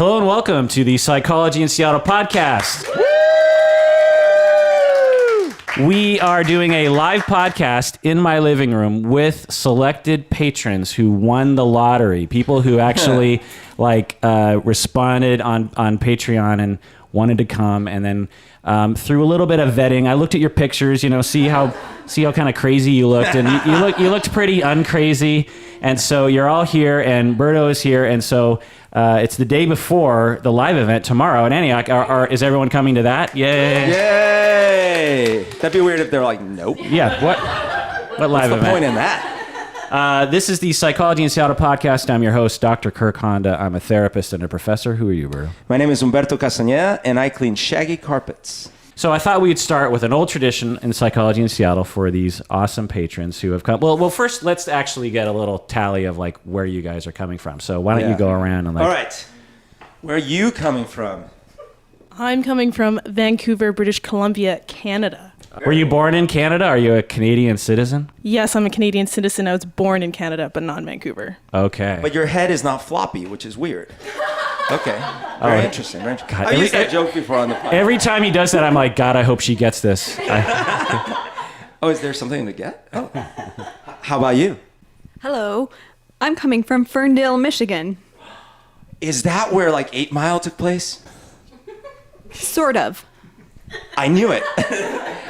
Hello and welcome to the Psychology in Seattle podcast. We are doing a live podcast in my living room with selected patrons who won the lottery. People who actually responded on Patreon and wanted to come, and then through a little bit of vetting, I looked at your pictures, see how kind of crazy you looked, and you looked pretty uncrazy, and so you're all here, and Berto is here, and so it's the day before the live event tomorrow in Antioch. Is everyone coming to that? Yay! Yay! That'd be weird if they're like, nope. Yeah. What live event? What's the point in that? This is the Psychology in Seattle podcast. I'm your host, Dr. Kirk Honda. I'm a therapist and a professor. Who are you, Berto? My name is Humberto Castañeda, and I clean shaggy carpets. So I thought we'd start with an old tradition in Psychology in Seattle for these awesome patrons who have come. Well, first, let's actually get a little tally of where you guys are coming from. So why don't you go around and All right. Where are you coming from? I'm coming from Vancouver, British Columbia, Canada. Were you born in Canada? Are you a Canadian citizen? Yes, I'm a Canadian citizen. I was born in Canada, but not in Vancouver. Okay. But your head is not floppy, which is weird. Okay. Very interesting. Very interesting. God, I've used that joke before on the podcast. Every time he does that, I'm like, God, I hope she gets this. Oh, is there something to get? Oh. How about you? Hello. I'm coming from Ferndale, Michigan. Is that where 8 Mile took place? Sort of. I knew it.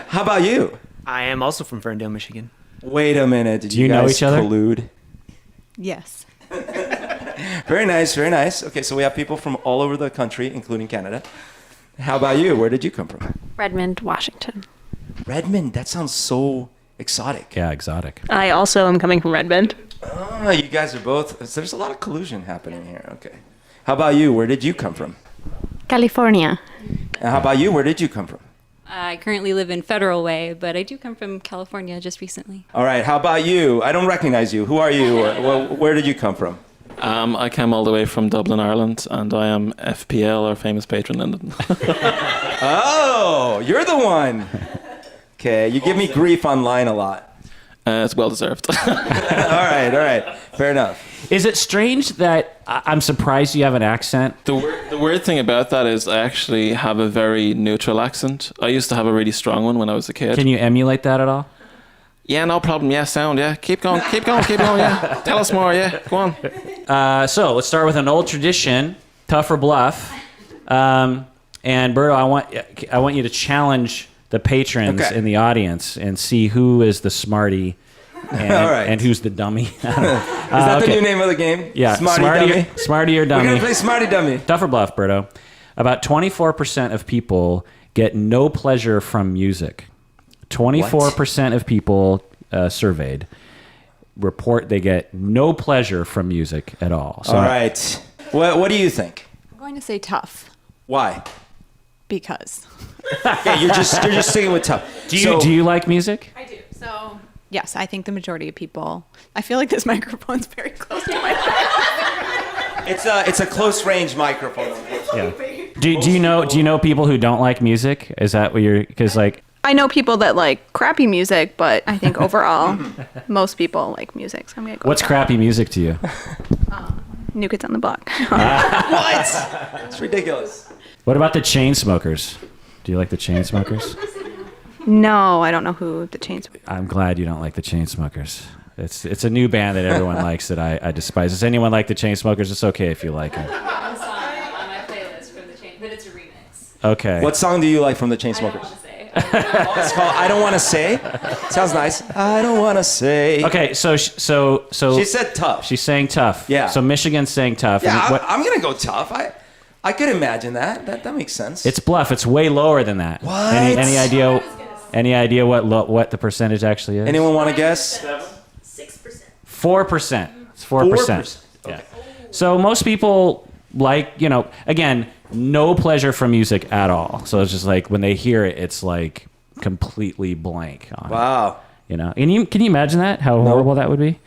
How about you? I am also from Ferndale, Michigan. Wait a minute. Did Do you know guys each other? collude? Yes. Very nice, very nice. Okay, so we have people from all over the country, including Canada. How about you? Where did you come from? Redmond, Washington. Redmond? That sounds so exotic. Yeah, exotic. I also am coming from Redmond. Oh, you guys are both... There's a lot of collusion happening here. Okay. How about you? Where did you come from? California. And how about you? Where did you come from? I currently live in Federal Way, but I do come from California just recently. All right. How about you? I don't recognize you. Who are you? Where did you come from? I came all the way from Dublin, Ireland, and I am FPL, our famous patron in London. Oh, you're the one. Okay, you give me grief online a lot. It's well deserved. All right. Fair enough. Is it strange that I'm surprised you have an accent? The weird thing about that is I actually have a very neutral accent. I used to have a really strong one when I was a kid. Can you emulate that at all? Yeah, no problem. Yeah, sound. Yeah, keep going. Yeah, tell us more. Yeah, go on. So let's start with an old tradition, tough or bluff. And Berto, I want you to challenge the patrons in the audience and see who is the smarty and, and who's the dummy. Is that the new name of the game? Yeah, smarty or dummy. We're gonna play smarty dummy. Tough or bluff, Berto. About 24% of people get no pleasure from music. 24% of people surveyed report they get no pleasure from music at all. So all right. What do you think? I'm going to say tough. Why? Because. Yeah, you're just sticking with tough. Do you like music? I do. So, yes, I think the majority of people... I feel like this microphone's very close to my face. It's a close range microphone. Yeah. Do you know people who don't like music? Is that what you're... Because I know people that like crappy music, but I think overall, most people like music. So I'm gonna go. What's crappy music to you? New Kids on the Block. What? It's ridiculous. What about the Chainsmokers? Do you like the Chainsmokers? No, I don't know who the Chainsmokers. I'm glad you don't like the Chainsmokers. It's a new band that everyone likes that I despise. Does anyone like the Chainsmokers? It's okay if you like them. One song on my playlist from the Chain, but it's a remix. Okay. What song do you like from the Chainsmokers? It's called I Don't Want to Say. Sounds nice. I don't want to say. Okay, so she said tough. She's saying tough. Yeah. So Michigan's saying tough. Yeah, I'm gonna go tough. I could imagine that. That makes sense. It's bluff. It's way lower than that. What? Any idea? Any idea what the percentage actually is? Anyone want to guess? 6%. 4%. It's 4%. Okay. Yeah. So most people again, no pleasure from music at all. So it's just when they hear it, it's completely blank on it. Wow. Can you imagine that? How horrible that would be?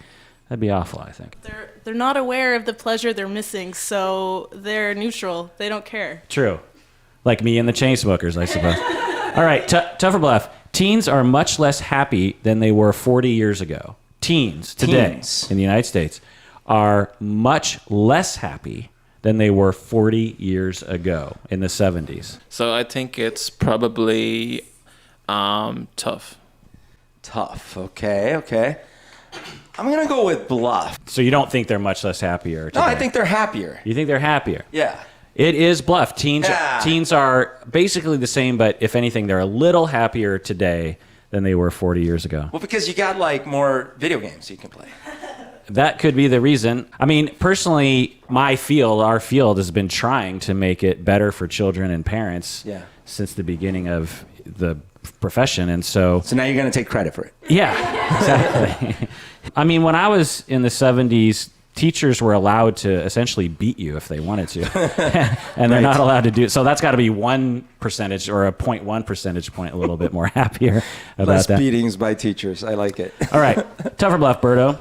That'd be awful, I think. They're not aware of the pleasure they're missing, so they're neutral. They don't care. True. Like me and the Chainsmokers, I suppose. All right, tough or bluff. Teens are much less happy than they were 40 years ago. Teens today in the United States are much less happy than they were 40 years ago in the 70s? So I think it's probably tough. Tough. Okay. I'm going to go with bluff. So you don't think they're much less happier today? No, I think they're happier. You think they're happier? Yeah. It is bluff. Teens are basically the same, but if anything, they're a little happier today than they were 40 years ago. Well, because you got like more video games you can play. That could be the reason. I mean, personally, our field has been trying to make it better for children and parents since the beginning of the profession. And so now you're going to take credit for it. Yeah, exactly. I mean, when I was in the 70s, teachers were allowed to essentially beat you if they wanted to. And they're not allowed to do it. So that's got to be 1% or a 0.1 percentage point a little bit more happier about Less that. beatings by teachers. I like it. All right. Tough or bluff, Berto.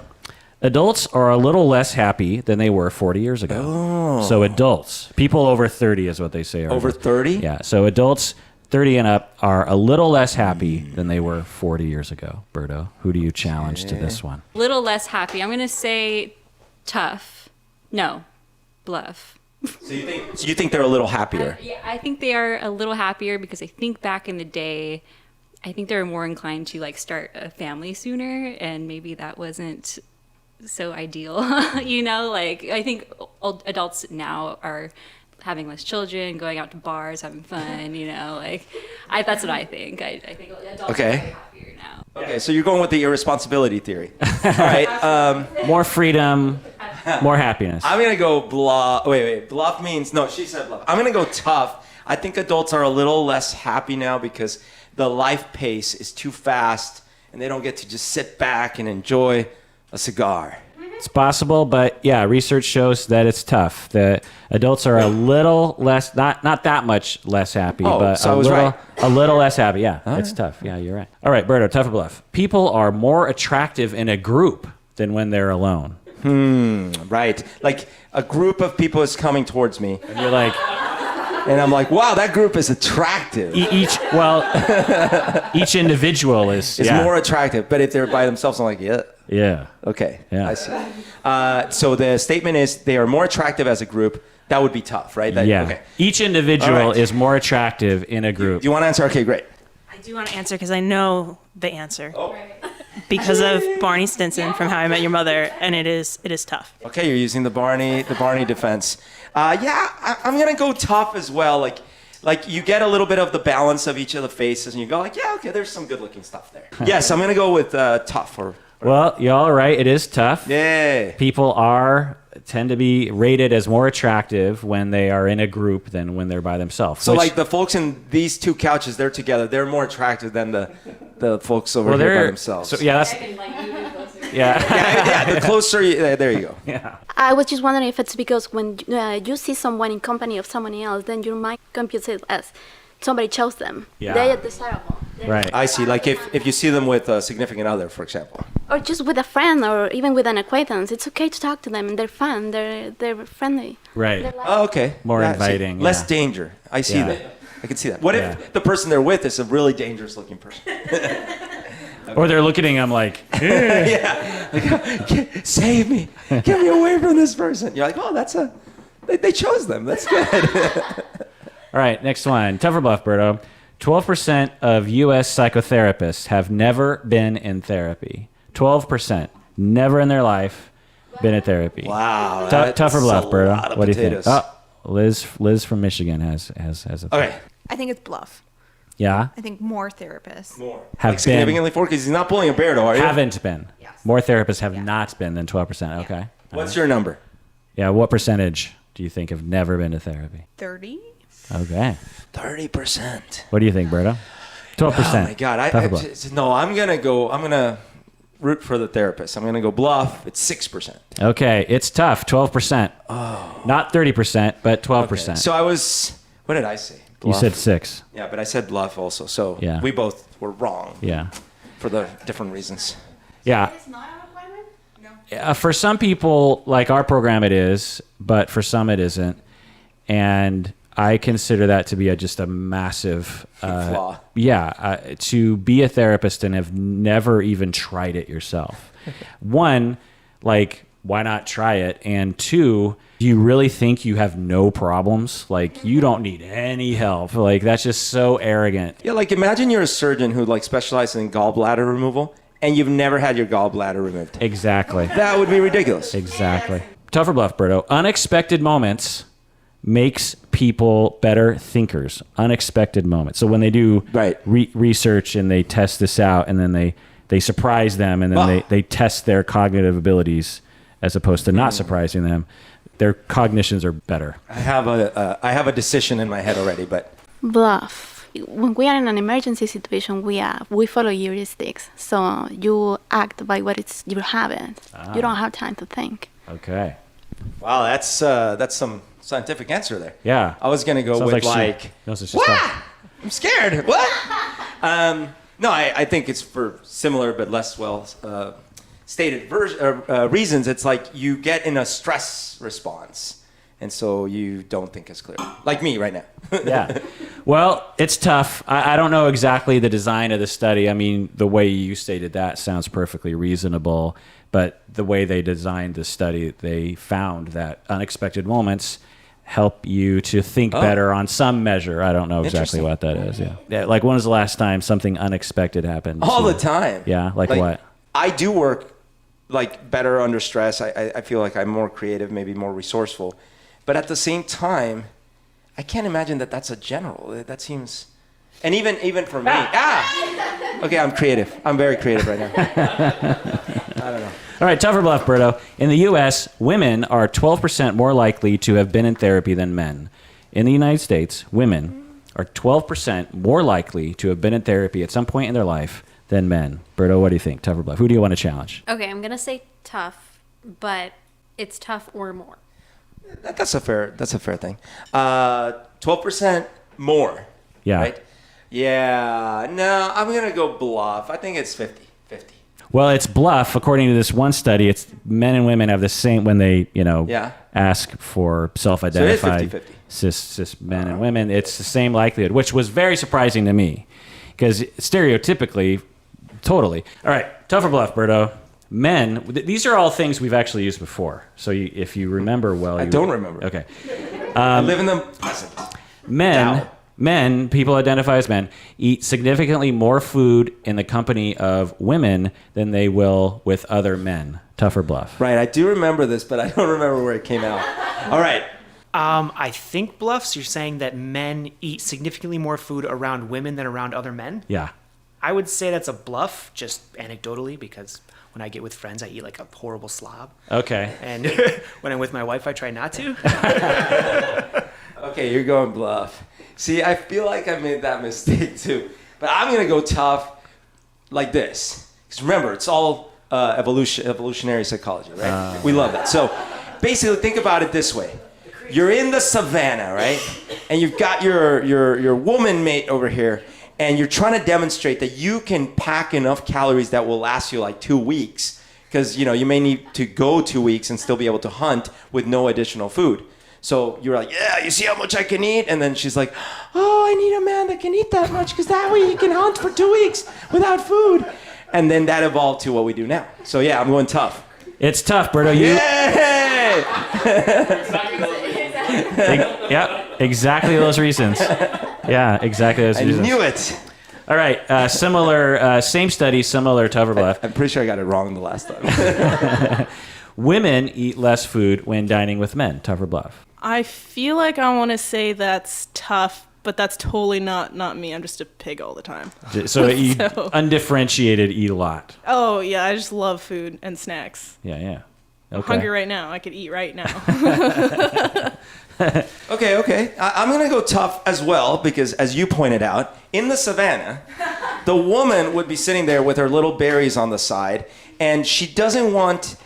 Adults are a little less happy than they were 40 years ago. Oh. So adults, people over 30 is what they say. Over 30? Yeah. So adults 30 and up are a little less happy than they were 40 years ago. Berto, who do you challenge to this one? Little less happy. I'm going to say tough. No, bluff. So you think they're a little happier? Yeah, I think they are a little happier because I think back in the day, I think they were more inclined to like start a family sooner, and maybe that wasn't so ideal. Like I think adults now are having less children, going out to bars, having fun. That's what I think. I think adults are happier now. Okay, so you're going with the irresponsibility theory. All right. More freedom, more happiness. I'm going to go bluff. Wait. Bluff means, no, she said bluff. I'm going to go tough. I think adults are a little less happy now because the life pace is too fast and they don't get to just sit back and enjoy a cigar. It's possible, but yeah, research shows that it's tough. The adults are a little less, not that much less happy, but so I was right. a little less happy. Yeah, it's tough. Yeah, you're right. All right, Berto, tough or bluff? People are more attractive in a group than when they're alone. Right. Like a group of people is coming towards me. And you're like... And I'm like, wow, that group is attractive. Each individual is more attractive. But if they're by themselves, I'm like, yeah. Yeah. Okay. Yeah. I see. So the statement is they are more attractive as a group. That would be tough, right? Okay. Each individual is more attractive in a group. Do you want to answer? Okay, great. I do want to answer because I know the answer. Oh. Because of Barney Stinson from How I Met Your Mother, and it is tough. Okay, you're using the Barney defense. I'm gonna go tough as well. Like you get a little bit of the balance of each of the faces, and you go like, yeah, okay, there's some good-looking stuff there. Yes, I'm gonna go with tough. Well, y'all are right. It is tough. Yay. People tend to be rated as more attractive when they are in a group than when they're by themselves. So like the folks in these two couches, they're together. They're more attractive than the folks over here by themselves. So, yeah, that's... The closer you, there you go. Yeah. I was just wondering if it's because when you see someone in company of someone else, then your mind computes it as somebody chose them. Yeah. They are desirable. Right. I see. Like if you see them with a significant other, for example. Or just with a friend or even with an acquaintance. It's okay to talk to them. They're fun. They're friendly. Right. Oh, okay. More inviting. Less danger. I see that. I can see that. What if the person they're with is a really dangerous looking person? Or they're looking at him like, like, save me. Get me away from this person. You're like, oh, they chose them. That's good. All right, next one. Tough or bluff, Berto. 12% of U.S. psychotherapists have never been in therapy. 12%. Never in their life been in therapy. Wow. Tough or bluff, Berto? What do you think? Oh, Liz from Michigan has a okay. I think it's bluff. Yeah? I think more therapists. Have significantly for because he's not pulling a Berto, are you? Haven't been. Yes. More therapists have not been than 12%. Okay. What's your number? Yeah, what percentage do you think have never been to therapy? 30. Okay. 30%. What do you think, Berto? 12%. Oh my God. I'm gonna root for the therapist. I'm gonna go bluff. It's 6%. Okay, it's tough. 12%. Oh. Not 30%, but 12%. Okay. So what did I say? You Bluff. said 6. Yeah, but I said bluff also. So Yeah. we both were wrong. Yeah. For the different reasons. Yeah. It's not an appointment? No. For some people, like our program, it is, but for some, it isn't. And I consider that to be just a massive flaw. Yeah, to be a therapist and have never even tried it yourself. One, like why not try it? And two, do you really think you have no problems? Like, you don't need any help. Like, that's just so arrogant. Yeah, like imagine you're a surgeon who like specializes in gallbladder removal and you've never had your gallbladder removed. Exactly. That would be ridiculous. Exactly. Tough or bluff, Berto? Unexpected moments makes people better thinkers. Unexpected moments. So when they do research and they test this out, and then they surprise them, and then they test their cognitive abilities as opposed to not surprising them, their cognitions are better. I have a decision in my head already, but Bluff. When we are in an emergency situation, we follow heuristics. So you act by what you haven't. You don't have time to think. Okay. wow, that's some scientific answer there. Yeah. I was gonna go Sounds with what? I'm scared. What? No, I think it's for similar but less well stated reasons. It's like you get in a stress response, and so you don't think as clear. Like me right now. Yeah. Well, it's tough. I don't know exactly the design of the study. I mean, the way you stated that sounds perfectly reasonable, but the way they designed the study, they found that unexpected moments help you to think better on some measure. I don't know exactly what that is. Yeah. Like, when was the last time something unexpected happened? All the time. Yeah. Like what? I do work like better under stress. I feel like I'm more creative, maybe more resourceful, but at the same time, I can't imagine that that's a general. That seems, and even for me. Okay, I'm creative. I'm very creative right now. I don't know. All right, tough or bluff, Berto. In the U.S., women are 12% more likely to have been in therapy than men. In the United States, women are 12% more likely to have been in therapy at some point in their life than men. Berto, what do you think? Tough or bluff? Who do you want to challenge? Okay, I'm gonna say tough, but it's tough or more. That's a fair thing. 12% more. Yeah. Right? Yeah. No, I'm gonna go bluff. I think it's 50-50. Well, it's bluff. According to this one study, it's men and women have the same when they, ask for self-identified So it is 50-50. cis men and women. It's the same likelihood, which was very surprising to me, because stereotypically, totally. All right, tough or bluff, Berto. Men. These are all things we've actually used before. So if you remember well, I don't remember. Okay. I live in the present. Men, people identify as men, eat significantly more food in the company of women than they will with other men. Tough or bluff? Right, I do remember this, but I don't remember where it came out. All right. I think, Bluffs, you're saying that men eat significantly more food around women than around other men? Yeah. I would say that's a bluff, just anecdotally, because when I get with friends, I eat like a horrible slob. Okay. And when I'm with my wife, I try not to. Okay, you're going bluff. See, I feel like I made that mistake too. But I'm going to go tough like this. Because remember, it's all evolutionary psychology, right? We love that. So basically, think about it this way. You're in the savannah, right? And you've got your woman mate over here, and you're trying to demonstrate that you can pack enough calories that will last you like 2 weeks. Because, you may need to go 2 weeks and still be able to hunt with no additional food. So you're like, yeah, you see how much I can eat? And then she's like, oh, I need a man that can eat that much, because that way he can hunt for 2 weeks without food. And then that evolved to what we do now. So yeah, I'm going tough. It's tough, Berto. Yay! Yep, exactly those reasons. Yeah, exactly those reasons. I knew it. All right, similar, same study, similar tough or bluff. I'm pretty sure I got it wrong the last time. Women eat less food when dining with men. Tough or bluff? I feel like I want to say that's tough, but that's totally not me. I'm just a pig all the time. So you undifferentiated eat a lot. Oh, yeah, I just love food and snacks. Yeah. Okay. I'm hungry right now. I could eat right now. Okay. I'm going to go tough as well, because as you pointed out, in the savannah, the woman would be sitting there with her little berries on the side, and she doesn't want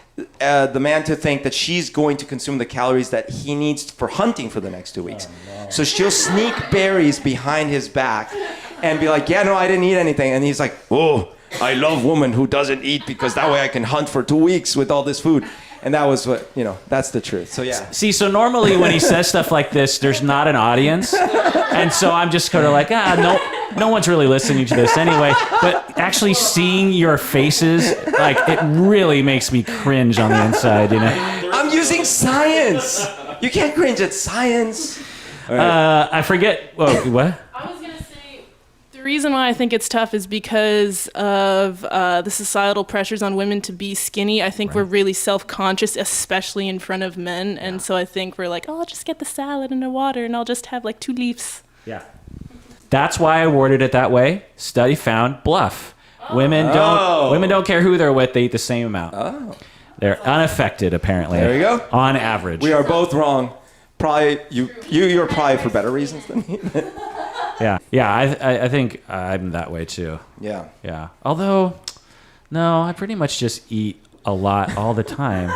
the man to think that she's going to consume the calories that he needs for hunting for the next 2 weeks. So she'll sneak berries behind his back and be like, yeah, no, I didn't eat anything. And he's like, oh, I love woman who doesn't eat, because that way I can hunt for 2 weeks with all this food. And that was what, that's the truth. So yeah. See, so normally when he says stuff like this, there's not an audience. And so I'm just kind of like, no. no one's really listening to this anyway. But actually seeing your faces, like, it really makes me cringe on the inside, you know? I'm using science. You can't cringe at science. Right. I forget. Oh, what? I was gonna say the reason why I think it's tough is because of the societal pressures on women to be skinny. I think we're really self-conscious, especially in front of men, and so I think we're like, oh, I'll just get the salad and the water, and I'll just have like 2 leaves. Yeah. That's why I worded it that way. Study found bluff. Women don't care who they're with. They eat the same amount. Oh. They're unaffected, apparently. There you go. On average. We are both wrong. Probably you're probably for better reasons than me. Yeah. I think I'm that way too. Yeah. Although, no, I pretty much just eat a lot all the time.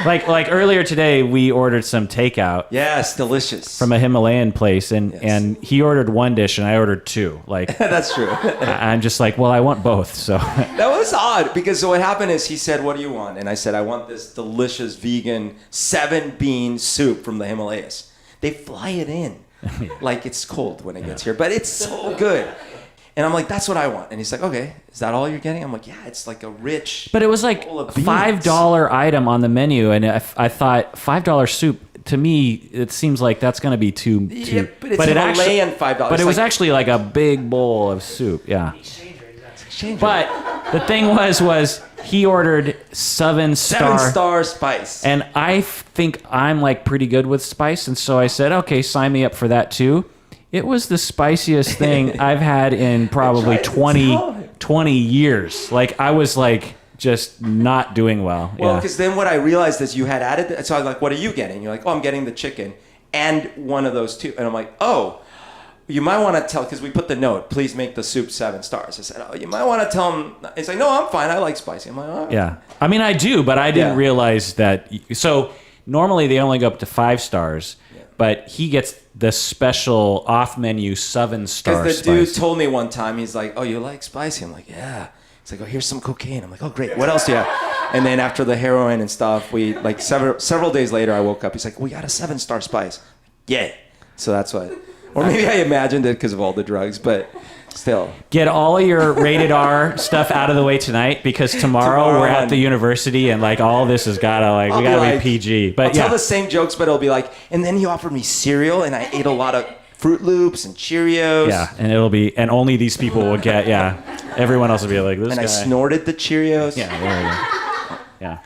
like earlier today, we ordered some takeout. Yes, delicious. From a Himalayan place, and he ordered 1 dish and I ordered 2. Like that's true. I'm just like, well, I want both. So that was odd because what happened is he said, "What do you want?" And I said, "I want this delicious vegan 7-bean soup from the Himalayas." They fly it in like it's cold when it gets here, but it's so good. And I'm like, that's what I want. And he's like, okay, is that all you're getting? I'm like, yeah, it's like a rich. But it was like a $5 item on the menu, and I thought $5 soup. To me, it seems like that's going to be too. Yeah, but it's Himalayan $5. But it was actually like a big bowl of soup. Yeah. But the thing was he ordered 7-star spice, and I think I'm like pretty good with spice, and so I said, okay, sign me up for that too. It was the spiciest thing I've had in probably 20 years. Like, I was like just not doing well. Well, because then what I realized is you had added, so I was like, what are you getting? You're like, oh, I'm getting the chicken and one of those 2. And I'm like, oh, you might want to tell, because we put the note, please make the soup 7 stars. I said, oh, you might want to tell him. It's like, no, I'm fine. I like spicy. I'm like, all right. Yeah. I mean, I do, but I didn't realize that. So normally they only go up to 5 stars. But he gets the special off-menu 7-star Because the dude told me one time, he's like, oh, you like spicy? I'm like, yeah. He's like, oh, here's some cocaine. I'm like, oh, great. What else do you have? And then after the heroin and stuff, we, like, several days later, I woke up. He's like, we got a 7-star spice. Yeah. So that's what. Or maybe I imagined it because of all the drugs, but still. Get all of your rated R stuff out of the way tonight, because tomorrow we're at the university and like all this has gotta like we gotta be PG. But I'll tell the same jokes, but it'll be like, and then he offered me cereal and I ate a lot of Fruit Loops and Cheerios. Yeah, and it'll be, and only these people will get. Yeah, everyone else will be like this. And guy. I snorted the Cheerios. Yeah, there we go. Yeah.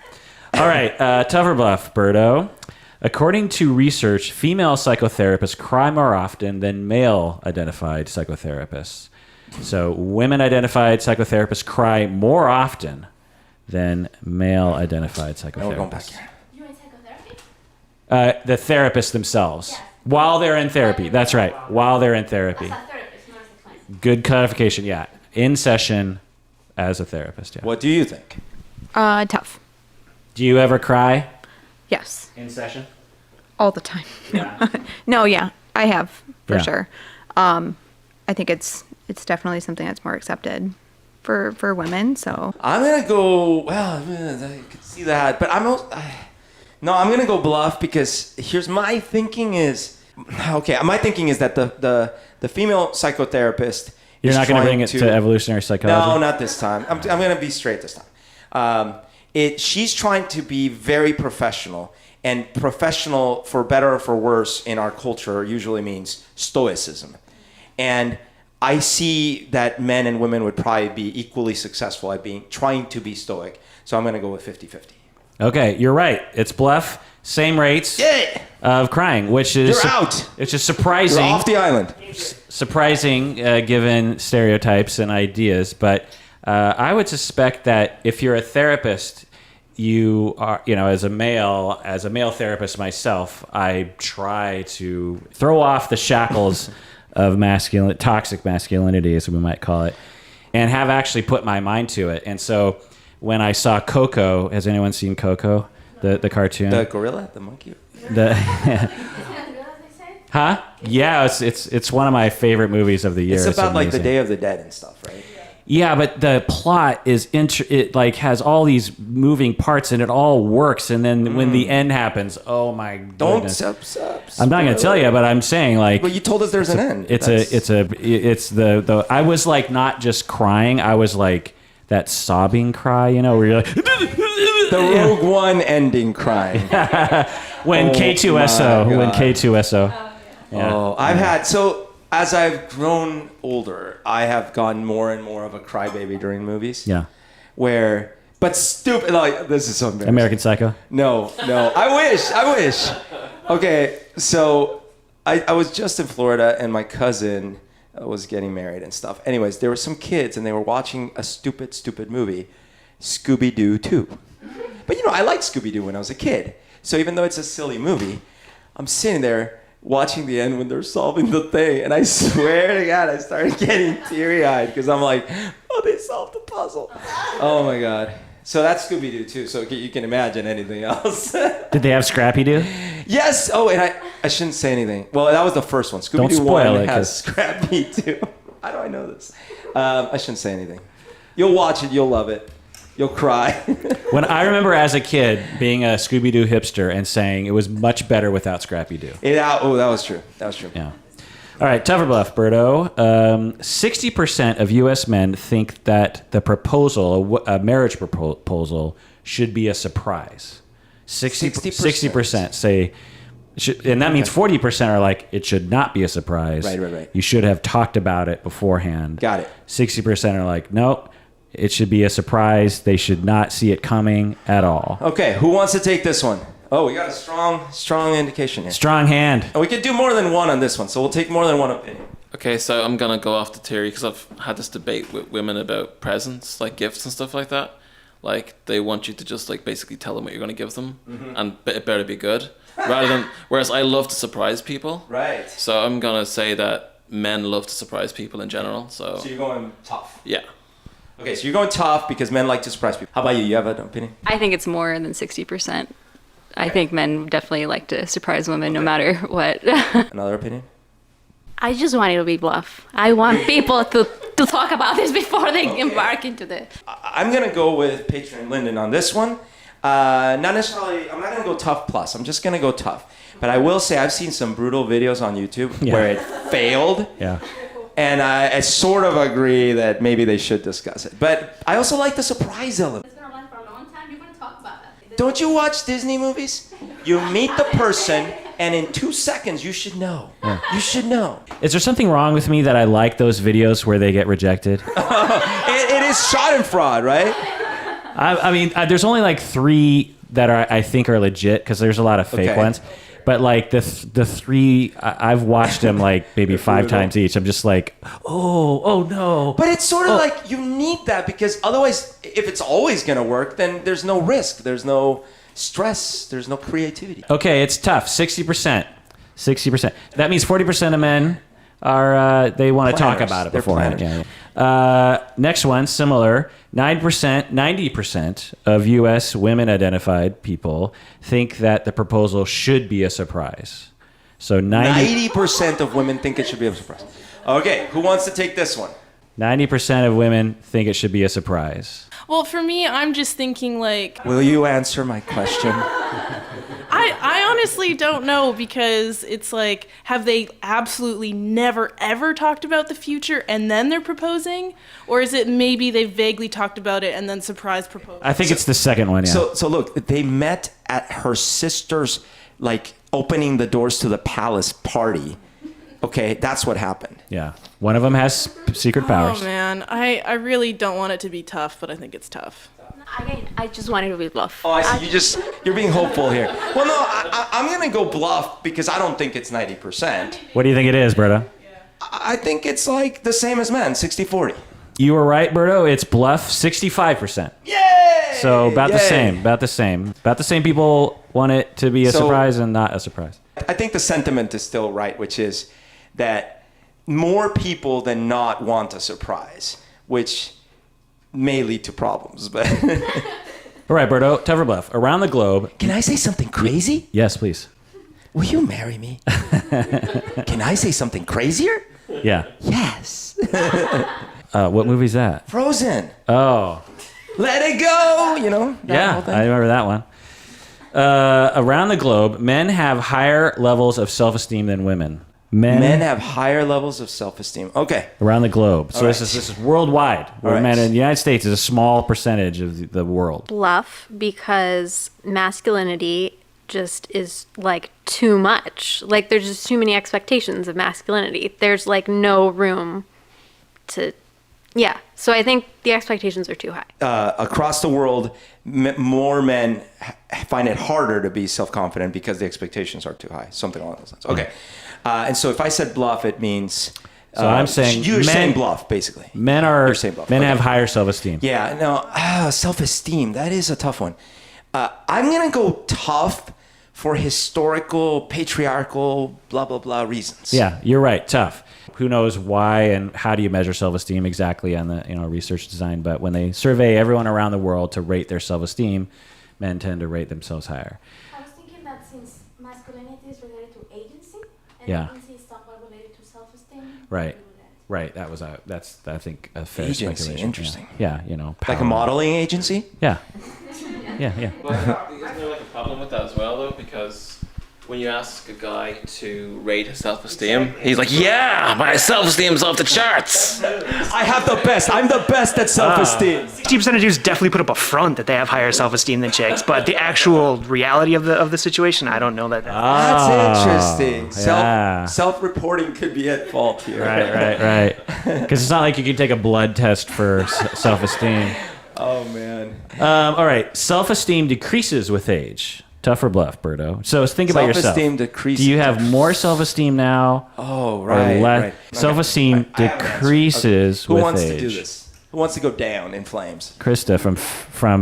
All right, tough or bluff, Berto. According to research, female psychotherapists cry more often than male-identified psychotherapists. So women-identified psychotherapists cry more often than male-identified psychotherapists. Now we're going back here. You want psychotherapy? The therapists themselves. Yes. While they're in therapy. That's right. While they're in therapy. As a therapist, not as a client. Good clarification, yeah. In session as a therapist, yeah. What do you think? Tough. Do you ever cry? Yes. In session? All the time. Yeah. No, yeah, I have for Yeah. sure. I think it's definitely something that's more accepted for women. So I'm gonna go. Well, I could see that, but I'm gonna go bluff, because here's my thinking is, okay, my thinking is that the female psychotherapist. You're not going to bring it to evolutionary psychology? No, not this time. I'm going to be straight this time. She's trying to be very professional, and professional, for better or for worse, in our culture usually means stoicism. And I see that men and women would probably be equally successful at trying to be stoic. So I'm going to go with 50-50. Okay, you're right. It's bluff. Same rates of crying, which is You're out. Which is surprising. You're off the island. Surprising given stereotypes and ideas, but I would suspect that if you're a therapist, you are, as a male therapist myself, I try to throw off the shackles of toxic masculinity, as we might call it, and have actually put my mind to it. And so when I saw Coco, has anyone seen Coco, the cartoon? The gorilla, the monkey. Huh? Yeah, it's one of my favorite movies of the year. It's about like the amazing. Day of the Dead and stuff, right? Yeah, but the plot is it like has all these moving parts and it all works, and then when the end happens, oh my goodness! I'm not going to tell you, but I'm saying like. But you told us there's an end. It's the I was like not just crying, I was like that sobbing cry, you know, where you're like the Rogue One ending crying. when K2SO. Yeah. Oh, I've had as I've grown older, I have gotten more and more of a crybaby during movies. Yeah. But stupid, like, this is so embarrassing. American Psycho? No. I wish. Okay, so I was just in Florida and my cousin was getting married and stuff. Anyways, there were some kids and they were watching a stupid movie, Scooby-Doo 2. But I liked Scooby-Doo when I was a kid. So even though it's a silly movie, I'm sitting there watching the end when they're solving the thing, and I swear to God, I started getting teary-eyed because I'm like, oh, they solved the puzzle. Oh my God. So that's Scooby-Doo too, so you can imagine anything else. Did they have Scrappy-Doo? Yes! Oh, and I shouldn't say anything. Well, that was the first one. Scooby-Doo 1 has Scrappy-Doo. How do I know this? I shouldn't say anything. You'll watch it, you'll love it. You'll cry. When I remember as a kid being a Scooby-Doo hipster and saying it was much better without Scrappy-Doo. That was true. Yeah. All right, tough or bluff, Berto. 60% of U.S. men think that the proposal, a marriage proposal, should be a surprise. 60% say, and that means 40% are like, it should not be a surprise. Right. You should have talked about it beforehand. Got it. 60% are like, nope. It should be a surprise. They should not see it coming at all. Okay, who wants to take this one? Oh, we got a strong indication here. Strong hand. And we could do more than one on this one, so we'll take more than one opinion. Okay, so I'm going to go off the theory because I've had this debate with women about presents, like gifts and stuff like that. Like, they want you to just, like, basically tell them what you're going to give them, and it better be good. Whereas I love to surprise people. Right. So I'm going to say that men love to surprise people in general. So you're going tough. Yeah. Okay, so you're going tough because men like to surprise people. How about you? You have an opinion? I think it's more than 60%. I think men definitely like to surprise women no matter what. Another opinion? I just want it to be bluff. I want people to talk about this before they embark into this. I'm going to go with Patron Lyndon on this one. Not necessarily, I'm not going to go tough plus. I'm just going to go tough. But I will say I've seen some brutal videos on YouTube where it failed. Yeah. And I sort of agree that maybe they should discuss it. But I also like the surprise element. It's been around for a long time. You're going to talk about that. Don't you watch Disney movies? You meet the person, and in 2 seconds, you should know. Yeah. You should know. Is there something wrong with me that I like those videos where they get rejected? It is Schadenfreude, right? I mean, there's only like 3 that I think are legit because there's a lot of fake ones. But like the 3, I've watched them like maybe 5 times each. I'm just like, oh no. But it's sort of like you need that because otherwise, if it's always going to work, then there's no risk. There's no stress. There's no creativity. Okay, it's tough. 60%. 60%. That means 40% of men are they want to talk about it beforehand. Next one, similar. 90% of U.S. women-identified people think that the proposal should be a surprise. So 90% of women think it should be a surprise. Okay, who wants to take this one? 90% of women think it should be a surprise. Well, for me, I'm just thinking like... Will you answer my question? I honestly don't know because it's like, have they absolutely never ever talked about the future and then they're proposing? Or is it maybe they vaguely talked about it and then surprise proposed? I think it's the second one, yeah. So look, they met at her sister's, like, opening the doors to the palace party. Okay, that's what happened. Yeah. One of them has secret powers. Oh, man. I really don't want it to be tough, but I think it's tough. Again, I just want it to be bluff. Oh, I see. You're being hopeful here. Well, no, I'm going to go bluff because I don't think it's 90%. What do you think it is, Berto? I think it's like the same as men, 60-40. You were right, Berto. It's bluff, 65%. Yay! So about the same. About the same people want it to be a surprise and not a surprise. I think the sentiment is still right, which is that more people than not want a surprise, which may lead to problems. But all right, Berto, tough or bluff. Around the globe. Can I say something crazy? Yes, please. Will you marry me? Can I say something crazier? Yeah. Yes. What movie's that? Frozen. Oh. Let it go. You know. That whole Yeah, thing? I remember that one. Around the globe, men have higher levels of self-esteem than women. Men have higher levels of self-esteem. Okay. Around the globe. So All this is worldwide. Where right. men in the United States is a small percentage of the world. Bluff, because masculinity just is like too much. Like there's just too many expectations of masculinity. There's like no room to, yeah. So I think the expectations are too high. Across the world, more men find it harder to be self-confident because the expectations are too high. Something along those lines. Okay. And so if I said bluff, it means... So I'm saying you're saying bluff, basically. You're saying bluff. Men Okay. have higher self-esteem. Yeah, no, self-esteem, that is a tough one. I'm going to go tough for historical, patriarchal, blah, blah, blah reasons. Yeah, you're right. Tough. Who knows why and how do you measure self-esteem exactly on the research design? But when they survey everyone around the world to rate their self-esteem, men tend to rate themselves higher. I was thinking that since masculinity is related to agency, and Yeah. agency is somewhat related to self-esteem. Right. Right. That's I think a fair Agency, speculation. interesting. Yeah. Like a power. modeling agency? Yeah. Yeah. Well, isn't there like a problem with that as well, though? Because when you ask a guy to rate his self-esteem, he's like, "Yeah, my self-esteem's off the charts." I have the best. I'm the best at self-esteem. 60% of dudes definitely put up a front that they have higher self-esteem than chicks, but the actual reality of the situation, I don't know that. That's interesting. yeah. Self-reporting could be at fault here. Right. Because it's not like you can take a blood test for self-esteem. Oh, man. All right. Self-esteem decreases with age. Tough or bluff, Berto? So think about yourself. Self-esteem decreases. Do you have more self-esteem now? Oh, right. Right. Self-esteem I have an answer. decreases Who with wants age. to do this? Who wants to go down in flames? Krista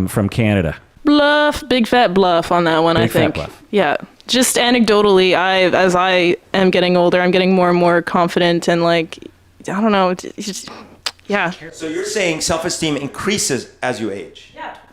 from Canada. Bluff, big fat bluff on that one, I Big fat think. bluff. Yeah. Just anecdotally, as I am getting older, I'm getting more and more confident and like, I don't know, yeah. So you're saying self-esteem increases as you age?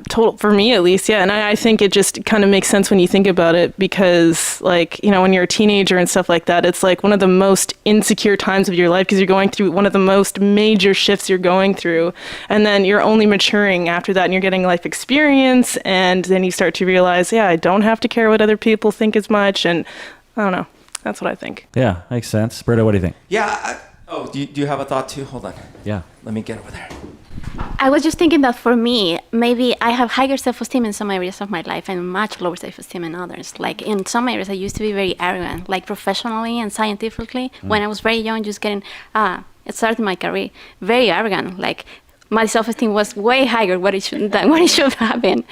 Total for me at least, yeah. And I think it just kind of makes sense when you think about it because like, when you're a teenager and stuff like that, it's like one of the most insecure times of your life because you're going through one of the most major shifts you're going through. And then you're only maturing after that and you're getting life experience. And then you start to realize, I don't have to care what other people think as much. And I don't know. That's what I think. Yeah, makes sense. Berto, what do you think? Yeah. Do you have a thought too? Hold on. Yeah. Let me get over there. I was just thinking that for me, maybe I have higher self-esteem in some areas of my life and much lower self-esteem in others. Like in some areas, I used to be very arrogant, like professionally and scientifically. When I was very young, just getting, it started my career, very arrogant. Like my self-esteem was way higher than what it should have been.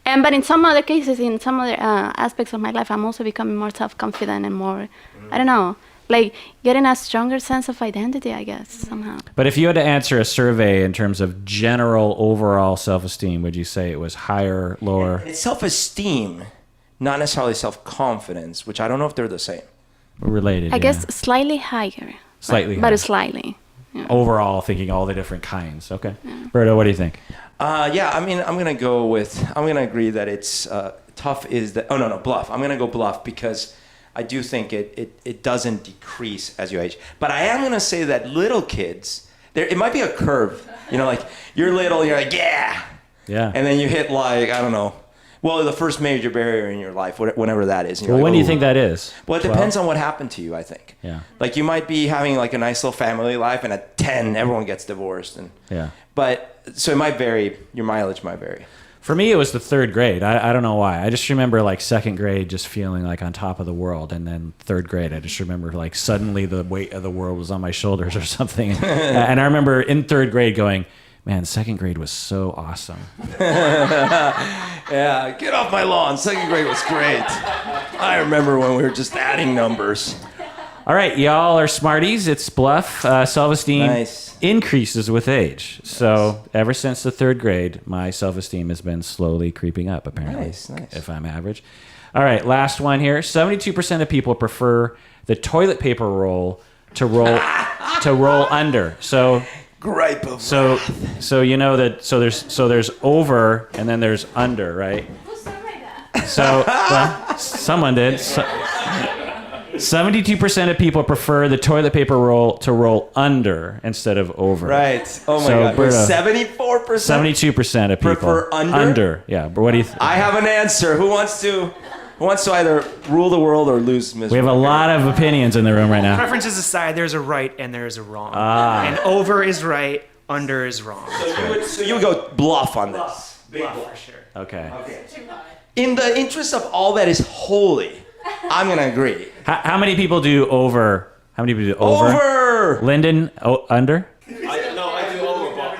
But in some other cases, in some other aspects of my life, I'm also becoming more self-confident and more, I don't know, like getting a stronger sense of identity, I guess, somehow. But if you had to answer a survey in terms of general overall self-esteem, would you say it was higher, lower? It's self-esteem, not necessarily self-confidence, which I don't know if they're the same. Related, I guess slightly higher. Slightly But higher. slightly. Yeah. Overall, thinking all the different kinds. Okay. Berto, what do you think? Yeah, I mean, I'm going to agree that it's tough is that, no, bluff. I'm going to go bluff because I do think it doesn't decrease as you age. But I am going to say that little kids, it might be a curve. Like you're little, you're like, yeah. Yeah. And then you hit like, I don't know. Well, the first major barrier in your life, whenever that is. Well, when do you think that is? Well, it depends on what happened to you, I think. Yeah. Like you might be having like a nice little family life, and at 10, everyone gets divorced. Yeah. But so it might vary. Your mileage might vary. For me, it was the third grade. I don't know why. I just remember like second grade just feeling like on top of the world. And then third grade, I just remember like suddenly the weight of the world was on my shoulders or something. And I remember in third grade going, man, second grade was so awesome. Yeah, get off my lawn. Second grade was great. I remember when we were just adding numbers. All right, y'all are smarties. It's bluff. Self-esteem increases with age. So ever since the third grade, my self-esteem has been slowly creeping up, apparently. Nice. If I'm average. All right, last one here. 72% of people prefer the toilet paper roll to roll under. So gripe of so that there's over and then there's under, right? Who surveyed that? So well, someone did. 72% of people prefer the toilet paper roll to roll under instead of over. Right. Oh my So, God. Berto, 74%. 72% of people Prefer under? Under. Yeah. But what do you? I have an answer. Who wants to either rule the world or lose misery? We have a lot of opinions in the room right now. Preferences aside, there's a right and there's a wrong. And over is right, under is wrong. So you would go bluff on this. Bluff, for sure. Okay. In the interest of all that is holy, I'm going to agree. How many people do over? How many people do over? Over! Lyndon, under? I do over, but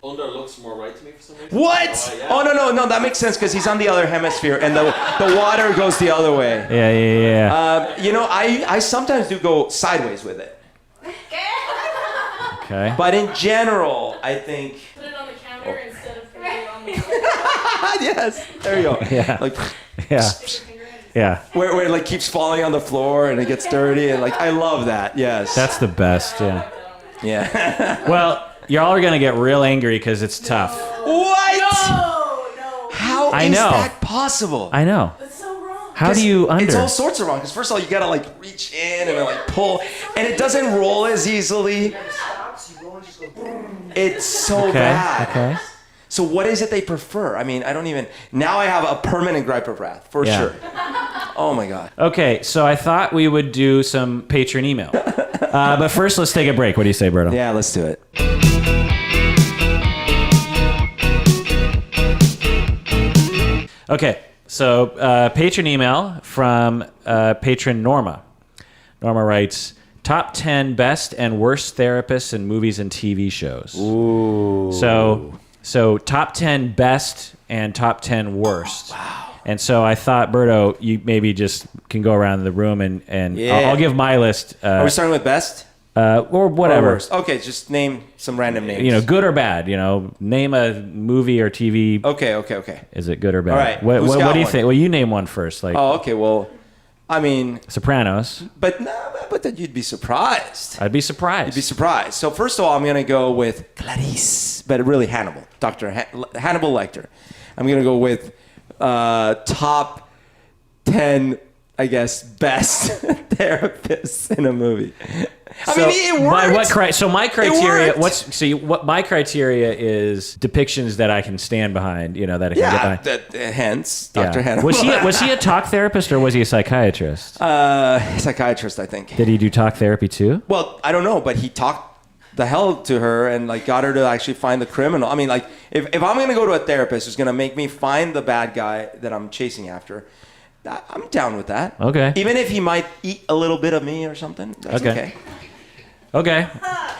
under looks more right to me for some reason. What? Yeah. Oh, no, that makes sense because he's on the other hemisphere and the water goes the other way. Yeah. I sometimes do go sideways with it. Okay. But in general, I think... Put it on the counter instead of putting it on the Yes, there you go. Yeah. Like, Yeah. where it like keeps falling on the floor and it gets dirty and like I love that. Yes. That's the best. Yeah. Yeah. Well, y'all are gonna get real angry because it's tough. What? No. How I is know. that possible? I know. That's so wrong. How do you under? It's all sorts of wrong. Because first of all, you gotta like reach in and then like pull, and it doesn't roll as easily. It's so bad. Okay. So what is it they prefer? I mean, I don't even. Now I have a permanent gripe of wrath for sure. Oh my God. Okay, so I thought we would do some patron email. But first, let's take a break. What do you say, Berto? Yeah, let's do it. Okay, so patron email from patron Norma. Norma writes, top 10 best and worst therapists in movies and TV shows. Ooh. So top 10 best and top 10 worst. Wow. And so I thought, Berto, you maybe just can go around the room and Yeah. I'll give my list. Are we starting with best? Or whatever. Or worst? Okay, just name some random names. Good or bad. Name a movie or TV. Okay. Is it good or bad? All right, What who's do got you one? think? Well, you name one first. Like Oh, okay. Well, I mean, Sopranos. but then you'd be surprised. I'd be surprised. You'd be surprised. So first of all, I'm gonna go with Clarice, but really Hannibal, Hannibal Lecter. I'm gonna go with top 10, I guess, best therapists in a movie. I mean, it worked. So my criteria. It worked. What my criteria is depictions that I can stand behind. That I can get behind. Hence, Dr. Hannibal. Was he a talk therapist or was he a psychiatrist? Psychiatrist, I think. Did he do talk therapy too? Well, I don't know, but he talked the hell to her and like got her to actually find the criminal. I mean, like if I'm gonna go to a therapist who's gonna make me find the bad guy that I'm chasing after, I'm down with that. Okay. Even if he might eat a little bit of me or something, that's okay. Okay.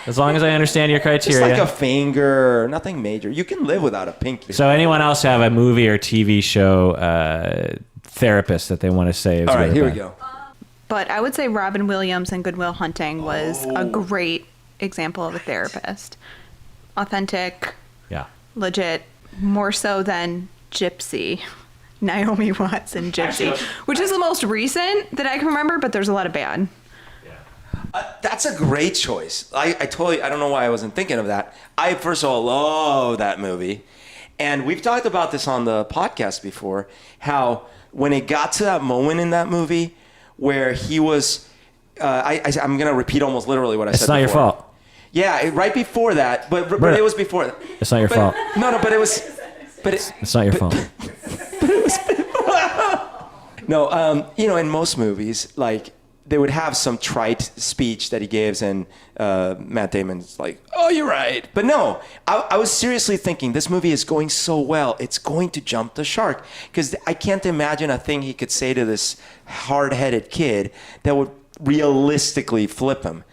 As long as I understand your Just criteria. like a finger, nothing major. You can live without a pinky. So anyone else have a movie or TV show therapist that they want to say is All right, good or here we bad? go. But I would say Robin Williams in Good Will Hunting was a great example of a therapist. Authentic, Yeah. legit, more so than Gypsy. Naomi Watts in Gypsy, which is the most recent that I can remember, but there's a lot of bad. That's a great choice. I don't know why I wasn't thinking of that. I, first of all, love that movie. And we've talked about this on the podcast before, how when it got to that moment in that movie where he was, I'm going to repeat almost literally what I said It's not your before. fault. Yeah, right before that, but it was before that. It's not your fault. No, but it was, It's not your fault. No, in most movies, like, they would have some trite speech that he gives, and Matt Damon's like, oh, you're right. But no, I was seriously thinking, this movie is going so well, it's going to jump the shark. Because I can't imagine a thing he could say to this hard-headed kid that would realistically flip him.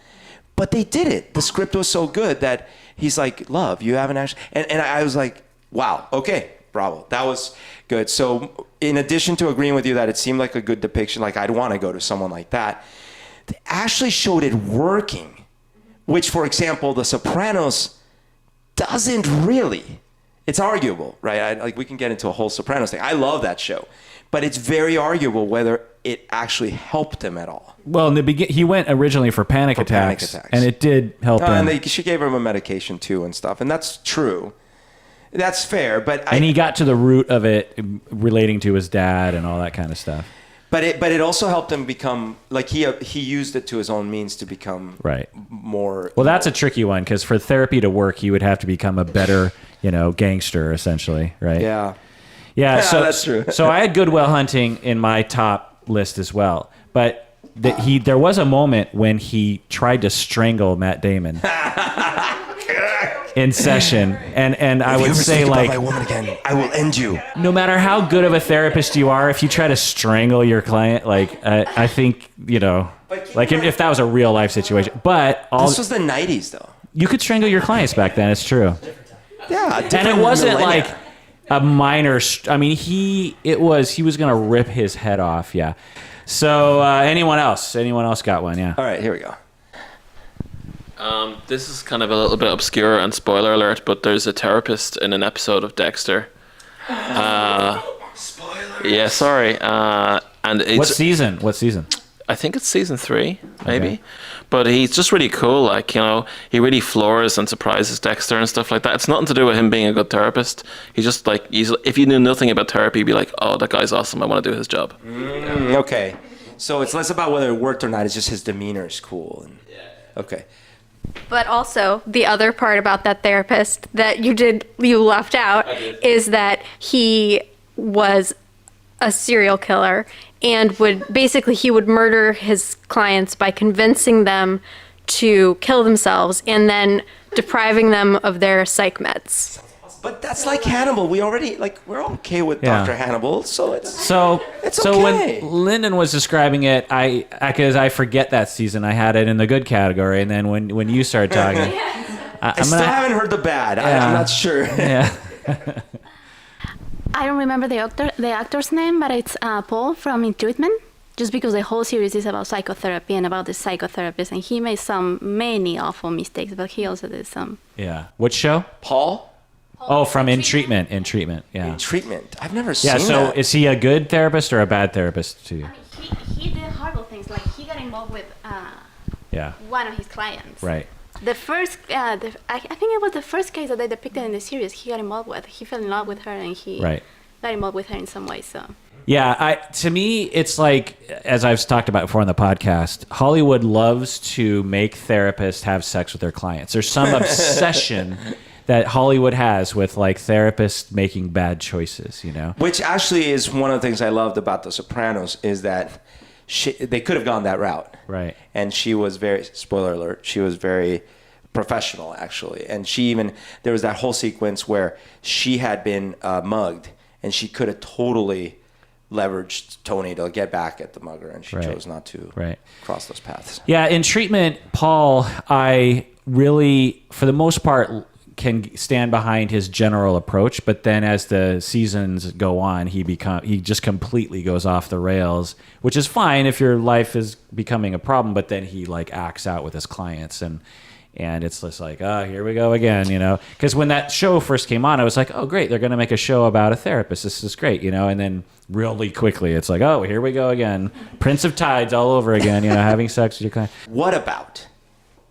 But they did it. The script was so good that he's like, love, you haven't actually... And I was like, wow, okay, bravo. That was good. So in addition to agreeing with you that it seemed like a good depiction, like I'd want to go to someone like that, they actually showed it working, which, for example, The Sopranos doesn't really. It's arguable, right? We can get into a whole Sopranos thing. I love that show, but it's very arguable whether it actually helped him at all. Well, in the he went originally for panic attacks, and it did help him. And she gave him a medication too and stuff, and that's true. That's fair, but and he got to the root of it relating to his dad and all that kind of stuff. But it also helped him become like he used it to his own means to become Right. more. Well, that's a tricky one because for therapy to work, you would have to become a better, gangster essentially, right? Yeah. Yeah. So that's true. So I had Good Will Hunting in my top list as well, but there was a moment when he tried to strangle Matt Damon. In session, and I would say like, my woman again, I will end you. no matter how good of a therapist you are, if you try to strangle your client, like I think like if that was a real life situation. But this was the '90s, though. You could strangle your clients back then. It's true. Yeah, And it wasn't like a minor. I mean, he was gonna rip his head off. Yeah. So anyone else? Anyone else got one? Yeah. All right, here we go. This is kind of a little bit obscure and spoiler alert, but there's a therapist in an episode of Dexter. Spoiler. Yeah, sorry. And it's, What season? What season? I think it's season 3, maybe. Okay. But he's just really cool. Like, he really floors and surprises Dexter and stuff like that. It's nothing to do with him being a good therapist. He's just like, if you knew nothing about therapy, you'd be like, oh, that guy's awesome. I want to do his job. Okay. So it's less about whether it worked or not. It's just his demeanor is cool. Okay. But also, the other part about that therapist that you left out is that he was a serial killer and he would murder his clients by convincing them to kill themselves and then depriving them of their psych meds. But that's like Hannibal. We're okay with Yeah. Dr. Hannibal, so it's So okay. when Lyndon was describing it, because I forget that season, I had it in the good category, and then when you started talking, I still haven't heard the bad. Yeah. I'm not sure. Yeah. I don't remember the actor's name, but it's Paul from In Treatment. Just because the whole series is about psychotherapy and about the psychotherapist, and he made many awful mistakes, but he also did some. Yeah. What show? Paul? Oh, from In Treatment. In Treatment. Yeah. In Treatment. I've never seen Yeah. So that. is he a good therapist or a bad therapist to you? He did horrible things. Like he got involved with Yeah. one of his clients. Right. The first, I think it was the first case that they depicted in the series. He got involved with. He fell in love with her, and he Right. got involved with her in some way. So. Yeah, to me, it's like, as I've talked about before on the podcast, Hollywood loves to make therapists have sex with their clients. There's some obsession that Hollywood has with like therapists making bad choices, Which actually is one of the things I loved about The Sopranos is that they could have gone that route. Right. And she was spoiler alert, she was very professional actually. And there was that whole sequence where she had been mugged and she could have totally leveraged Tony to get back at the mugger, and she chose not to cross those paths. Yeah, in Treatment, Paul, I really, for the most part, can stand behind his general approach, but then as the seasons go on, he just completely goes off the rails, which is fine if your life is becoming a problem, but then he like acts out with his clients and it's just like, oh, here we go again, because when that show first came on, I was like, oh, great, they're going to make a show about a therapist. This is great, and then really quickly, it's like, oh, here we go again. Prince of Tides all over again, having sex with your client. What about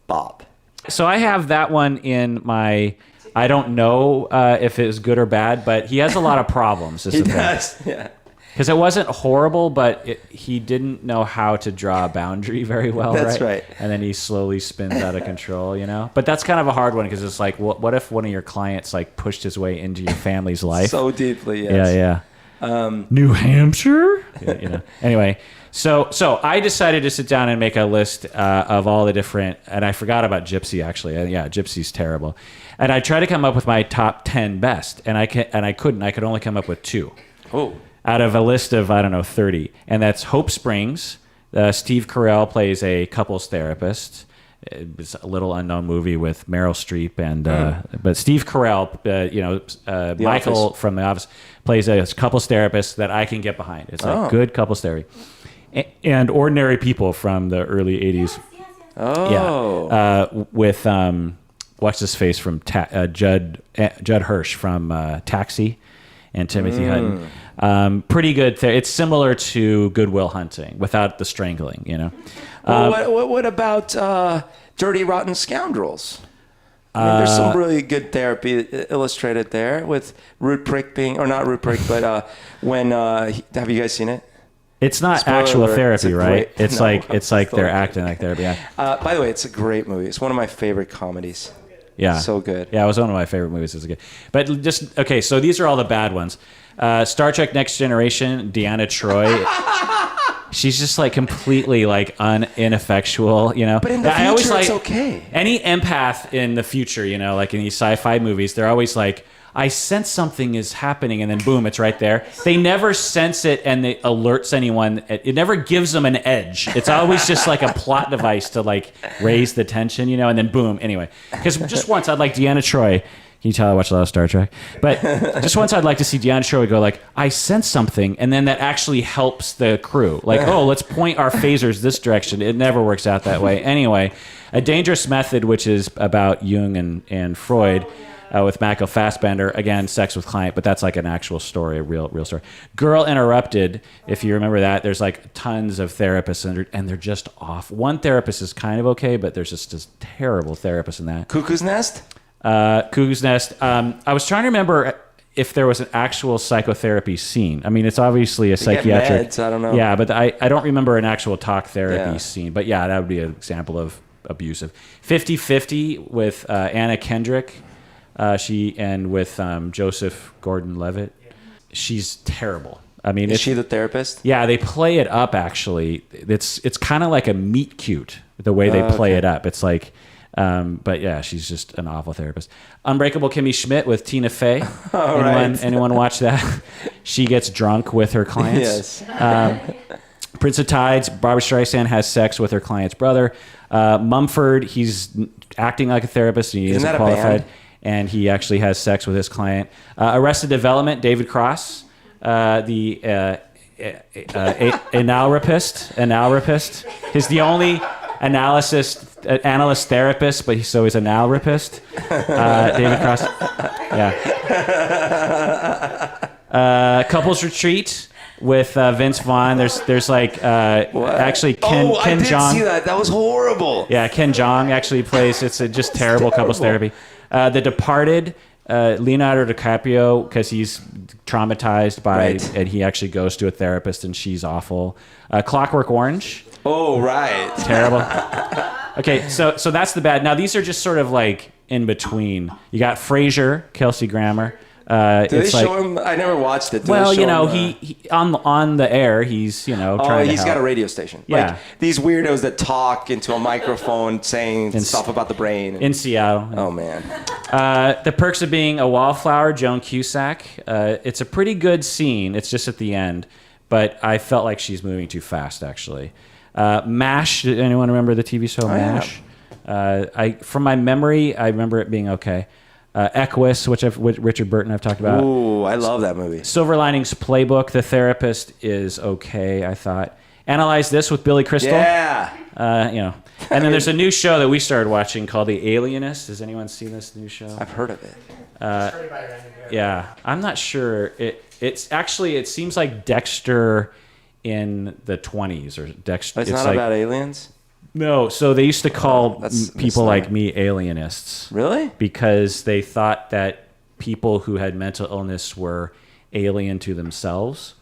Bob? So I have that one in my, I don't know if it was good or bad, but he has a lot of problems. He does, yeah. Because it wasn't horrible, but he didn't know how to draw a boundary very well, That's right. And then he slowly spins out of control, But that's kind of a hard one because it's like, what if one of your clients like pushed his way into your family's life? So deeply, yes. Yeah. New Hampshire? Anyway, so I decided to sit down and make a list of all the different, and I forgot about Gypsy actually. Yeah, Gypsy's terrible. And I tried to come up with my top 10 best, and I couldn't. I could only come up with 2. Oh. Out of a list of, 30. And that's Hope Springs. Steve Carell plays a couples therapist. It's a little unknown movie with Meryl Streep and but Steve Carell, Michael Office. from The Office plays a couples therapist that I can get behind. It's like good couples therapy. And Ordinary People from the early 80s. Oh. Yeah. With what's his face from Judd Hirsch from Taxi and Timothy Hutton. Pretty good. It's similar to Good Will Hunting without the strangling, What about Dirty Rotten Scoundrels? I mean, there's some really good therapy illustrated there with Root Prick being, or not Root Prick, but have you guys seen it? It's not Spoiler actual alert, therapy, it's a right? great- It's no, like it's they're not. acting like therapy. Yeah. By the way, it's a great movie. It's one of my favorite comedies. Yeah. So good. Yeah, it was one of my favorite movies as a kid. But just okay, so these are all the bad ones. Star Trek Next Generation, Deanna Troi. She's just like completely like ineffectual, you know. But in the I always future, like it's okay. any empath in the future, you know, like in these sci-fi movies, they're always like, I sense something is happening, and then boom, it's right there. They never sense it, and it alerts anyone. It never gives them an edge. It's always just like a plot device to like raise the tension, you know, and then boom. Anyway, because just once I'd like Deanna Troi. Can you tell I watch a lot of Star Trek? But just once I'd like to see Deanna Troi go like, I sense something, and then that actually helps the crew. Like, oh, let's point our phasers this direction. It never works out that way. Anyway, A Dangerous Method, which is about Jung and Freud, with Michael Fassbender. Again, sex with client, but that's like an actual story, a real story. Girl Interrupted, if you remember that, there's like tons of therapists, and they're just off. One therapist is kind of okay, but there's just this terrible therapist in that. Cuckoo's Nest? Cuckoo's Nest. I was trying to remember if there was an actual psychotherapy scene. I mean, it's obviously a psychiatric. Meds, I don't know. Yeah, but I don't remember an actual talk therapy Yeah. scene. But yeah, that would be an example of abusive. 50-50 with Anna Kendrick. With Joseph Gordon-Levitt. She's terrible. I mean, Is she the therapist? yeah, they play it up actually. It's kind of like a meet cute the way they play it up. It's like, but yeah, she's just an awful therapist. Unbreakable Kimmy Schmidt with Tina Fey. Anyone watch that? She gets drunk with her clients. Yes. Prince of Tides, Barbra Streisand has sex with her client's brother. Mumford, he's acting like a therapist and he isn't that a qualified. band? And he actually has sex with his client. Arrested Development, David Cross, the analrapist. He's the only analyst therapist, but so he's an analrapist. David Cross. Yeah. Couples Retreat with Vince Vaughn. There's like actually Ken I did Jeong. see that. That was horrible. Yeah, Ken Jeong actually plays. It's just terrible couples therapy. The Departed, Leonardo DiCaprio, because he's traumatized by, and he actually goes to a therapist, and she's awful. Clockwork Orange. Oh, right. Terrible. Okay, so that's the bad. Now these are just sort of like in between. You got Frasier, Kelsey Grammer. Did they show him? I never watched it. Well, you know, he on the air, he's trying to help. He's got a radio station. Yeah. Like these weirdos that talk into a microphone saying stuff about the brain. In Seattle. Oh, man. The Perks of Being a Wallflower, Joan Cusack. It's a pretty good scene. It's just at the end. But I felt like she's moving too fast, actually. MASH. Did anyone remember the TV show MASH? Yeah. From my memory, I remember it being okay. Equus, which Richard Burton I've talked about. Ooh, I love that movie. Silver Linings Playbook, The Therapist is okay, I thought. Analyze This with Billy Crystal. Yeah. And then there's a new show that we started watching called The Alienist. Has anyone seen this new show? I've heard of it. Yeah, I'm not sure. It seems like Dexter in the 20s or Dexter. It's not like, about aliens? No, so they used to call That's people like me alienists. Really? Because they thought that people who had mental illness were alien to themselves,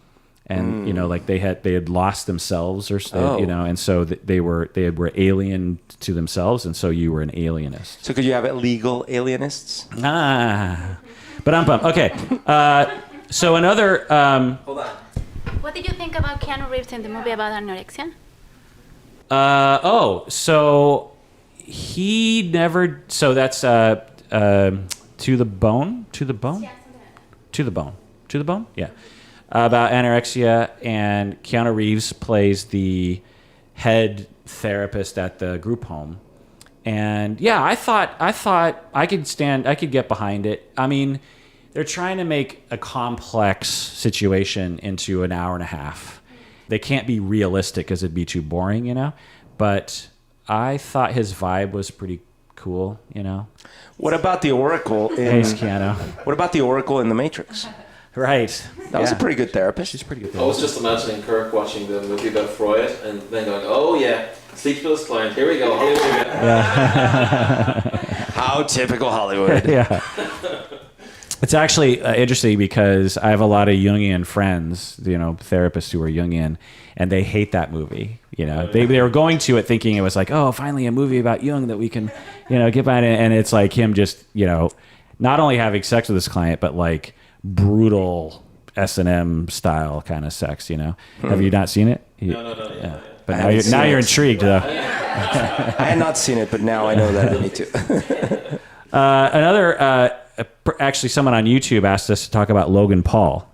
and like they had lost themselves, or and so they were alien to themselves, and so you were an alienist. So could you have illegal alienists? But I'm bummed. Okay, so another. Hold on. What did you think about Keanu Reeves in the movie about anorexia? So he never. So that's To the Bone. Yeah, about anorexia, and Keanu Reeves plays the head therapist at the group home, and yeah, I thought I could get behind it. I mean, they're trying to make a complex situation into an hour and a half. They can't be realistic because it'd be too boring, But I thought his vibe was pretty cool, What about the Oracle in Hey, Keanu. What about the Oracle in The Matrix? Right. That was a pretty good therapist. She's pretty good. I was just imagining Kirk watching the movie about Freud and then going, "Oh yeah, sleep with his client. Here we go, Hollywood again." How typical Hollywood. Yeah. It's actually interesting because I have a lot of Jungian friends, therapists who are Jungian, and they hate that movie. They were going to it thinking it was like, oh, finally a movie about Jung that we can, get behind it. And it's like him just, not only having sex with his client, but like brutal S&M style kind of sex, Have you not seen it? No. Yeah. But now you're intrigued, though. I had not seen it, but now I know that I need to. Actually, someone on YouTube asked us to talk about Logan Paul.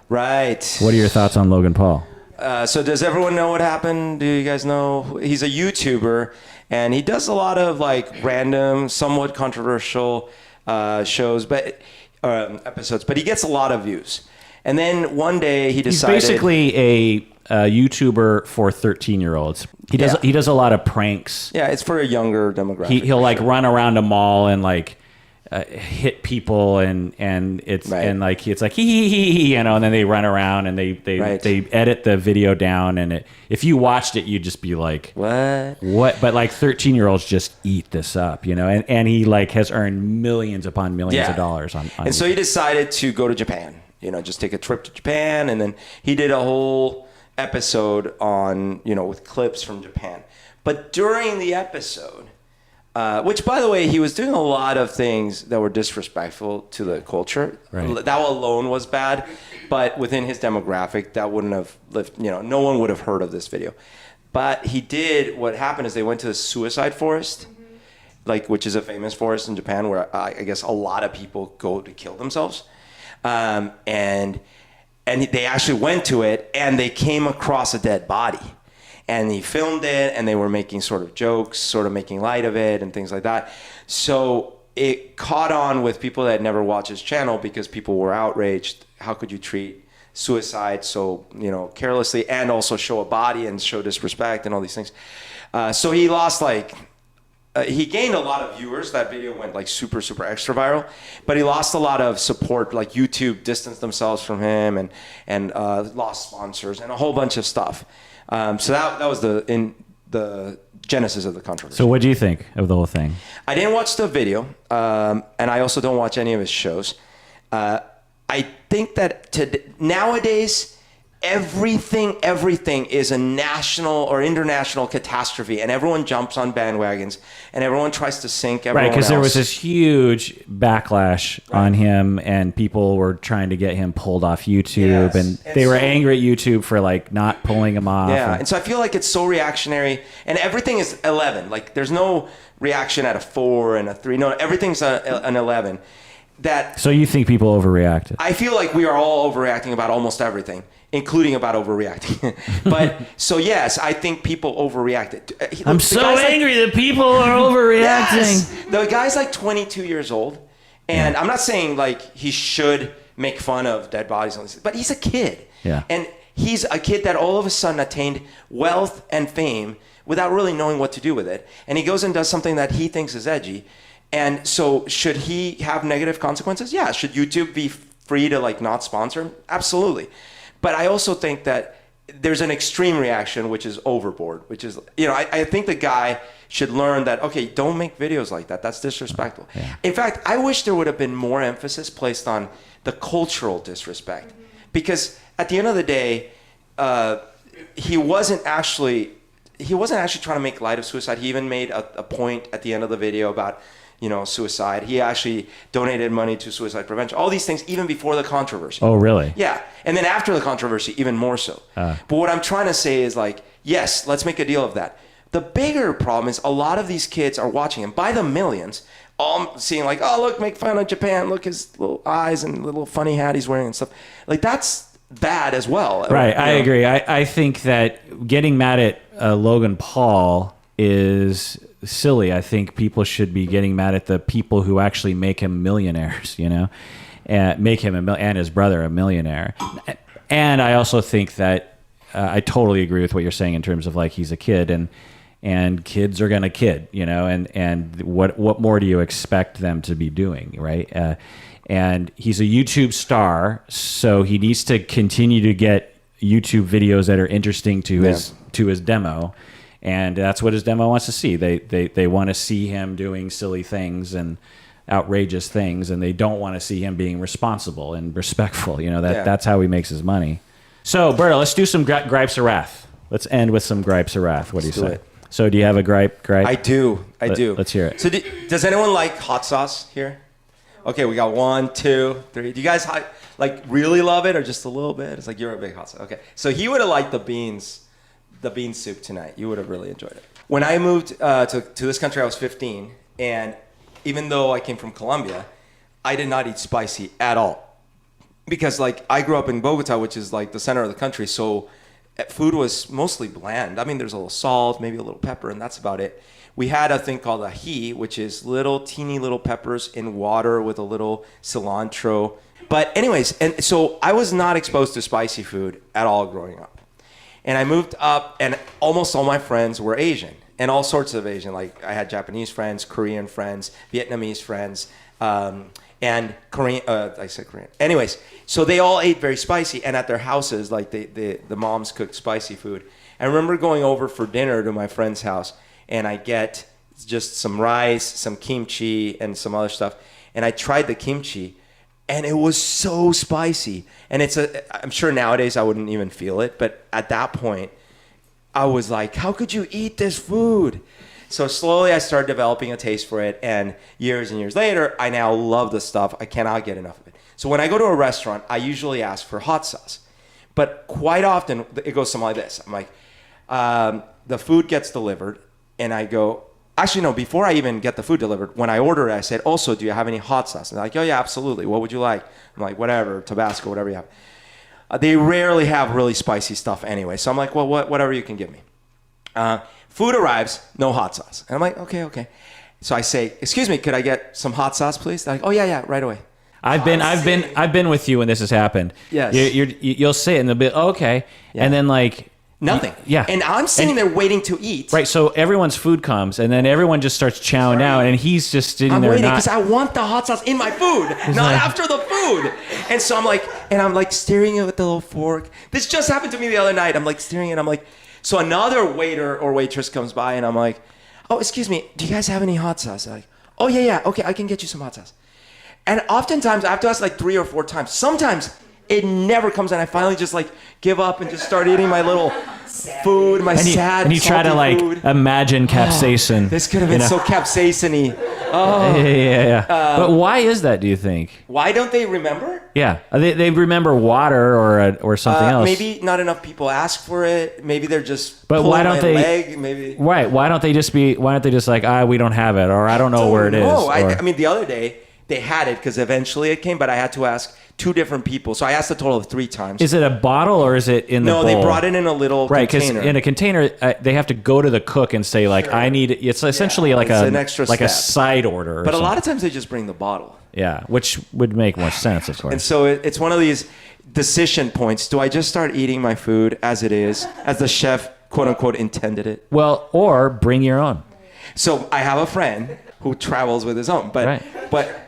Right. What are your thoughts on Logan Paul? So does everyone know what happened? Do you guys know? He's a YouTuber, and he does a lot of like random, somewhat controversial shows, but episodes. But he gets a lot of views. And then one day he decided... He's basically a YouTuber for 13-year-olds. He does a lot of pranks. Yeah, it's for a younger demographic. He'll like run around a mall and like hit people and it's Right. and like it's like hee, and then they run around and they edit the video down, and if you watched it you'd just be like, what? But like 13-year-olds just eat this up, and he like has earned millions upon millions of dollars on and so he decided to go to Japan, just take a trip to Japan, and then he did a whole episode on, with clips from Japan. But during the episode, which, by the way, he was doing a lot of things that were disrespectful to the culture. Right. That alone was bad, but within his demographic, that wouldn't have lived. No one would have heard of this video. But he did. What happened is they went to the suicide forest, which is a famous forest in Japan, where I guess a lot of people go to kill themselves, and they actually went to it, and they came across a dead body. And he filmed it, and they were making sort of jokes, sort of making light of it and things like that. So it caught on with people that had never watched his channel because people were outraged. How could you treat suicide so, carelessly, and also show a body and show disrespect and all these things? So he lost he gained a lot of viewers. That video went like super, super extra viral, but he lost a lot of support. Like YouTube distanced themselves from him and lost sponsors and a whole bunch of stuff. So that was the genesis of the controversy. So what do you think of the whole thing? I didn't watch the video, and I also don't watch any of his shows. I think that nowadays everything is a national or international catastrophe, and everyone jumps on bandwagons, and everyone tries to sink everyone else. Right, because there was this huge backlash on him, and people were trying to get him pulled off YouTube, and they were angry at YouTube for like not pulling him off. Yeah, and so I feel like it's so reactionary, and everything is 11. Like there's no reaction at a 4 and a 3. No, everything's an 11. So you think people overreacted? I feel like we are all overreacting about almost everything, including about overreacting. But so yes, I think people overreacted. I'm so angry that people are overreacting. Yes, the guy's like 22 years old, and I'm not saying like he should make fun of dead bodies, but he's a kid. Yeah. And he's a kid that all of a sudden attained wealth and fame without really knowing what to do with it, and he goes and does something that he thinks is edgy. And so should he have negative consequences? Yeah. Should YouTube be free to like not sponsor him? Absolutely. But I also think that there's an extreme reaction, which is overboard, which is, I think the guy should learn that, okay, don't make videos like that. That's disrespectful. Yeah. In fact, I wish there would have been more emphasis placed on the cultural disrespect, because at the end of the day, he wasn't actually trying to make light of suicide. He even made a point at the end of the video about, suicide. He actually donated money to suicide prevention. All these things, even before the controversy. Oh, really? Yeah. And then after the controversy, even more so. But what I'm trying to say is like, yes, let's make a deal of that. The bigger problem is a lot of these kids are watching him by the millions, all seeing like, oh, look, make fun of Japan. Look, his little eyes and little funny hat he's wearing and stuff. Like, that's bad as well. Right. I agree. I think that getting mad at Logan Paul is silly. I think people should be getting mad at the people who actually make him millionaires, and make him and his brother a millionaire. And I also think that I totally agree with what you're saying in terms of like he's a kid, and kids are gonna kid, and what more do you expect them to be doing, right? And he's a YouTube star, so he needs to continue to get YouTube videos that are interesting to his demo. And that's what his demo wants to see. They want to see him doing silly things, and outrageous things, and they don't want to see him being responsible and respectful. That's how he makes his money. So, Berto, let's do some gripes of wrath. Let's end with some gripes of wrath. What do you say? So, do you have a gripe? I do. Let's hear it. So, does anyone like hot sauce here? Okay, we got 1, 2, 3. Do you guys really love it, or just a little bit? It's like you're a big hot sauce. Okay, so he would have liked the bean soup tonight. You would have really enjoyed it. When I moved to this country, I was 15, and even though I came from Colombia, I did not eat spicy at all, because I grew up in Bogota, which is the center of the country, so food was mostly bland. I mean, there's a little salt, maybe a little pepper, and that's about it. We had a thing called ají, which is teeny little peppers in water with a little cilantro. But anyways, and so I was not exposed to spicy food at all growing up. And I moved up, and almost all my friends were Asian, and all sorts of Asian. I had Japanese friends, Korean friends, Vietnamese friends, and Korean. I said Korean. Anyways, so they all ate very spicy, and at their houses, the moms cooked spicy food. I remember going over for dinner to my friend's house, and I get just some rice, some kimchi, and some other stuff. And I tried the kimchi, and it was so spicy. And I'm sure nowadays I wouldn't even feel it, but at that point, I was like, how could you eat this food? So slowly I started developing a taste for it, and years later, I now love the stuff. I cannot get enough of it. So when I go to a restaurant, I usually ask for hot sauce. But quite often, it goes something like this. I'm like, the food gets delivered, and I go, actually, no, before I even get the food delivered, when I order it, I said, also, do you have any hot sauce? And they're like, oh, yeah, absolutely. What would you like? I'm like, whatever, Tabasco, whatever you have. They rarely have really spicy stuff anyway. So I'm like, well, whatever you can give me. Food arrives, no hot sauce. And I'm like, okay. So I say, excuse me, could I get some hot sauce, please? They're like, oh, yeah, right away. I've been with you when this has happened. Yes. You'll say it, and they'll be, okay. Yeah. And then nothing. Yeah. And I'm sitting there waiting to eat. Right. So everyone's food comes, and then everyone just starts chowing down, and he's just sitting there. I'm waiting because I want the hot sauce in my food, not after the food. And so I'm staring at the little fork. This just happened to me the other night. I'm staring at it. So another waiter or waitress comes by, and I'm like, oh, excuse me, do you guys have any hot sauce? They're like, oh, yeah, okay, I can get you some hot sauce. And oftentimes I have to ask 3 or 4 times. Sometimes it never comes, and I finally just give up and just start eating my little food, my sad, and you try to food. Imagine capsaicin. This could have been so capsaicin-y. Oh. Yeah. But why is that, do you think? Why don't they remember? Yeah, they remember water or something else. Maybe not enough people ask for it. Maybe they're just but pulling why don't my they? Leg. Maybe. Right. Why don't they just we don't have it, or I don't know where it is. No, I mean the other day they had it because eventually it came, but I had to ask 2 different people. So I asked a total of 3 times. Is it a bottle or is it in the bowl? No, they brought it in a little container. Right, because in a container, they have to go to the cook and say, sure. I need it. It's essentially an extra a side order. But a lot of times they just bring the bottle. Yeah, which would make more sense, of course. And so it's one of these decision points. Do I just start eating my food as it is, as the chef, quote unquote, intended it? Well, or bring your own. So I have a friend who travels with his own. But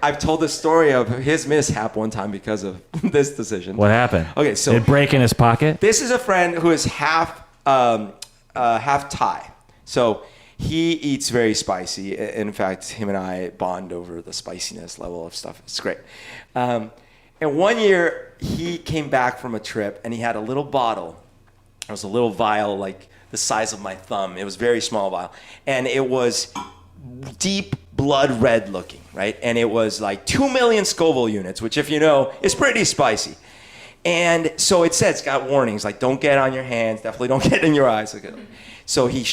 I've told the story of his mishap one time because of this decision. What happened? Okay, so did it break in his pocket? This is a friend who is half Thai. So he eats very spicy. In fact, him and I bond over the spiciness level of stuff. It's great. And one year he came back from a trip and he had a little bottle. It was a little vial like the size of my thumb. It was a very small vial. And it was deep blood red looking, right? And it was 2 million Scoville units, which if you know, is pretty spicy. And so it says, it's got warnings, don't get on your hands, definitely don't get in your eyes. So he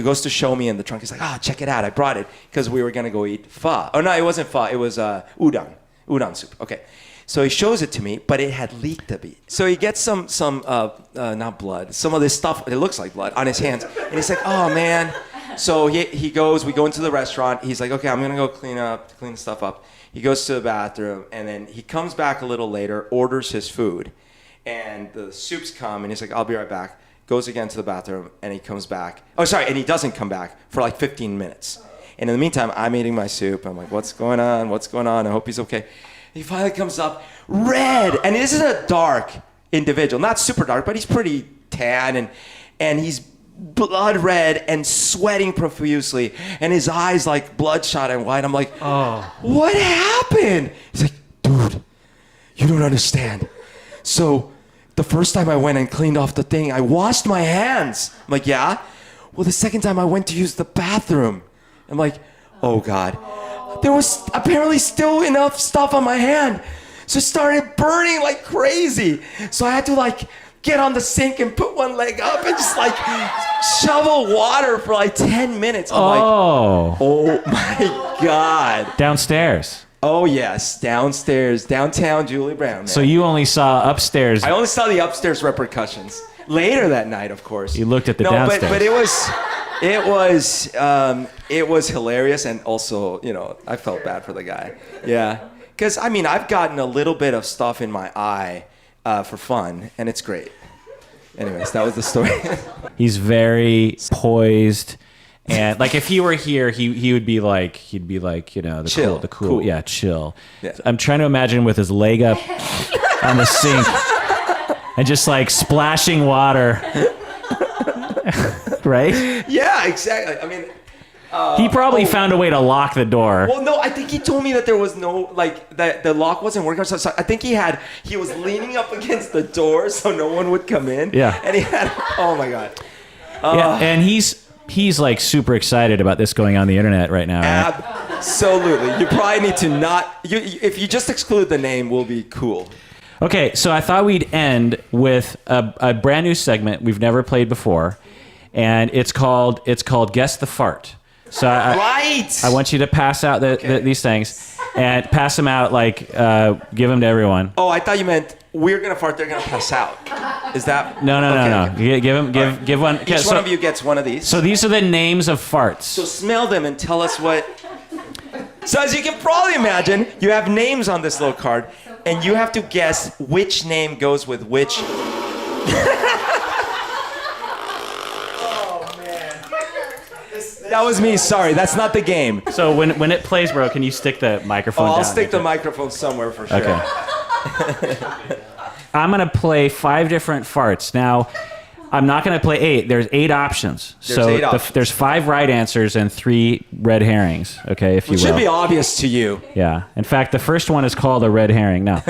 goes to show me in the trunk. He's like, check it out. I brought it because we were going to go eat pho. Oh, no, it wasn't pho. It was udon soup. Okay. So he shows it to me, but it had leaked a bit. So he gets some not blood, some of this stuff, it looks like blood, on his hands. And he's like, oh, man. So we go into the restaurant. He's like, okay, I'm going to go clean the stuff up. He goes to the bathroom, and then he comes back a little later, orders his food, and the soups come, and he's like, I'll be right back. Goes again to the bathroom, and he comes back. Oh, sorry, and he doesn't come back for 15 minutes. And in the meantime, I'm eating my soup. I'm like, what's going on? I hope he's okay. He finally comes up, red, and this is a dark individual. Not super dark, but he's pretty tan, and he's blood red and sweating profusely, and his eyes like bloodshot and white. I'm like, what happened? He's like, dude, you don't understand. So the first time I went and cleaned off the thing, I washed my hands. I'm like, yeah? Well, the second time I went to use the bathroom, I'm like, oh God. There was apparently still enough stuff on my hand. So it started burning like crazy. So I had to like get on the sink and put one leg up and just like shovel water for like 10 minutes. I'm like, oh my God. Downstairs. Oh yes, downstairs, downtown Julie Brown. Man. So you only saw upstairs. I only saw the upstairs repercussions. Later that night, of course. You looked at the downstairs. But it was hilarious, and also, you know, I felt bad for the guy. Yeah, because I mean, I've gotten a little bit of stuff in my eye for fun, and it's great. Anyways, that was the story. He's very poised, and like if he were here, he would be like, you know, Chill. cool. Yeah, chill. Yeah. I'm trying to imagine with his leg up on the sink and just like splashing water. Right? Yeah, exactly. I mean, he probably found a way to lock the door. well, no, I think he told me that there was no, like, that the lock wasn't working. So I think he was leaning up against the door so no one would come in. Yeah. And he had, oh my God. Yeah, and he's like super excited about this going on the internet right now. Right? Absolutely. You probably need to not, if you just exclude the name, we'll be cool. Okay, so I thought we'd end with a brand new segment we've never played before, and it's called Guess the Fart. So I want you to pass out these things and pass them out, like give them to everyone. Oh, I thought you meant we're gonna fart, they're gonna pass out. Is that? No. Okay. Give one. Each one of you gets one of these. So these are the names of farts. So smell them and tell us what. So as you can probably imagine, you have names on this little card, and you have to guess which name goes with which. That was me. Sorry, that's not the game. So when it plays, bro, can you stick the microphone down? I'll stick the microphone somewhere for sure. Okay. I'm gonna play 5 different farts. Now, I'm not gonna play 8. There's 8 options. There's 5 right answers and 3 red herrings. Okay, if you will. It should be obvious to you. Yeah. In fact, the first one is called a red herring. No.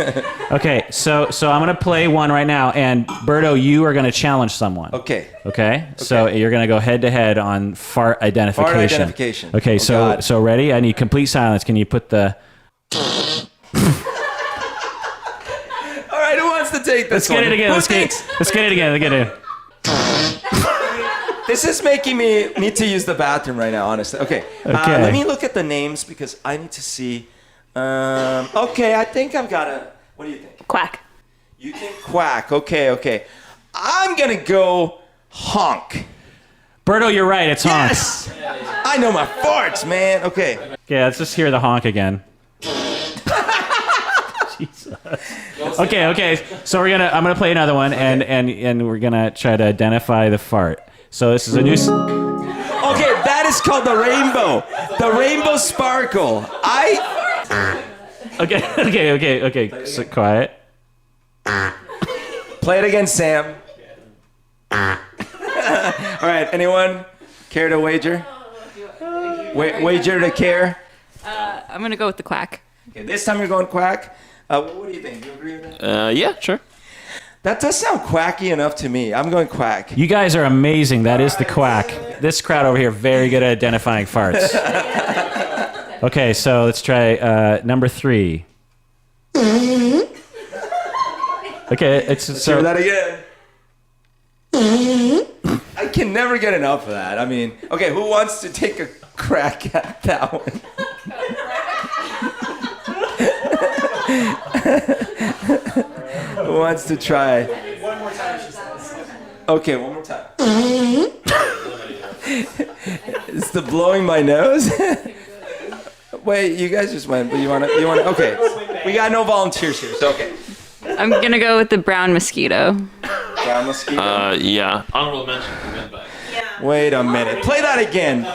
Okay. So I'm gonna play one right now, and Berto, you are gonna challenge someone. Okay. Okay. So you're gonna go head to head on fart identification. Fart identification. Okay. So ready? I need complete silence. Can you put the? All right. Who wants to take this? Let's get it again. Let's get it again. Let's get it. This is making me need to use the bathroom right now, honestly. Okay. Let me look at the names because I need to see. Okay, I think I've got a. What do you think? Quack. You think quack? Okay. I'm gonna go honk. Berto, you're right. It's honk. Yes. I know my farts, man. Okay. Okay, let's just hear the honk again. Jesus. Okay. So I'm gonna play another one, and we're gonna try to identify the fart. So this is a new. Okay, that is called the rainbow. The rainbow sparkle. Okay. So quiet. Play it again, Sam. All right. Anyone care to wager? Wager to care. I'm gonna go with the quack. Okay, this time you're going quack. What do you think? Do you agree with that? Yeah, sure. That does sound quacky enough to me. I'm going quack. You guys are amazing. That is the quack. This crowd over here, very good at identifying farts. Okay, so let's try number 3. Okay, Let's hear that again. I can never get enough of that. I mean, okay, who wants to take a crack at that one? Who wants to try? One more time, she says. Okay, one more time. It's the blowing my nose? Wait, you guys just went, but you wanna, okay. We got no volunteers here, so okay. I'm gonna go with the brown mosquito. Brown mosquito? Yeah. Honorable mention for windbag. Wait a minute. Play that again.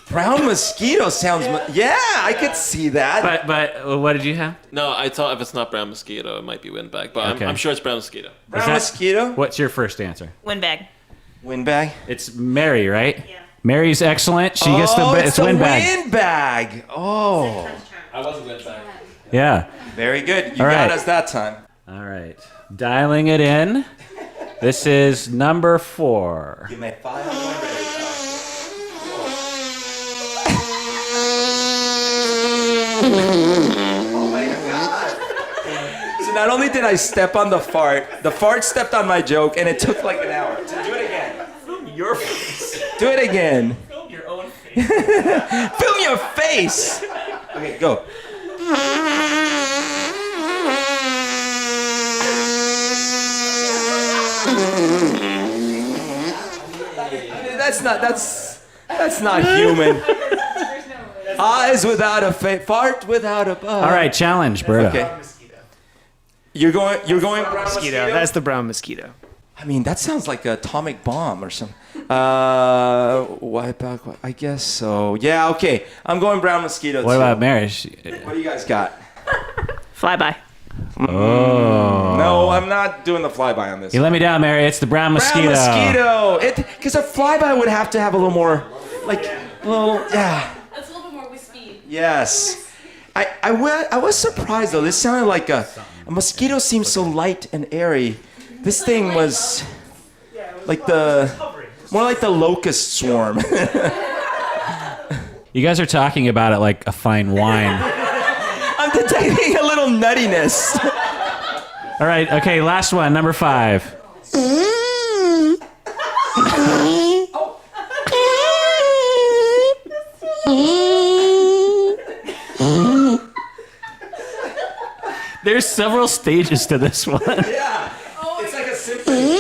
Brown mosquito sounds. Yeah, I could see that. But what did you have? No, I thought if it's not brown mosquito, it might be windbag. But Okay. I'm sure it's brown mosquito. Brown mosquito. What's your first answer? Windbag. Windbag. It's Mary, right? Yeah. Mary's excellent. She gets the it's the windbag. windbag. Oh, I wasn't windbag. Yeah. very good. You All got right. us that time. All right. Dialing it in. This is number 4. You may fire when ready. Oh my god! So not only did I step on the fart stepped on my joke, and it took like an hour. So do it again. Film your face. Do it again. Film your own face. Film your face. Okay, go. That's not human. Eyes without a face, fart without a buzz. All right, challenge, Berto. Okay. You're going brown Mosquito. That's the brown mosquito. I mean, that sounds like an atomic bomb or something. Wipe out. I guess so. Yeah. Okay. I'm going brown mosquito. What too. about Mary? What do you guys got? Flyby. No, I'm not doing the flyby on this. You let me down, Mary. It's the brown mosquito. Brown mosquito. Because a flyby would have to have a little more, yeah. That's a little bit more wispy. Yes. I was surprised though. This sounded like a mosquito seems so light and airy. This thing was like more like the locust swarm. You guys are talking about it like a fine wine. I'm detecting a little nuttiness. All right. Okay. Last one. Number 5. There's several stages to this one. Yeah. It's like a symphony.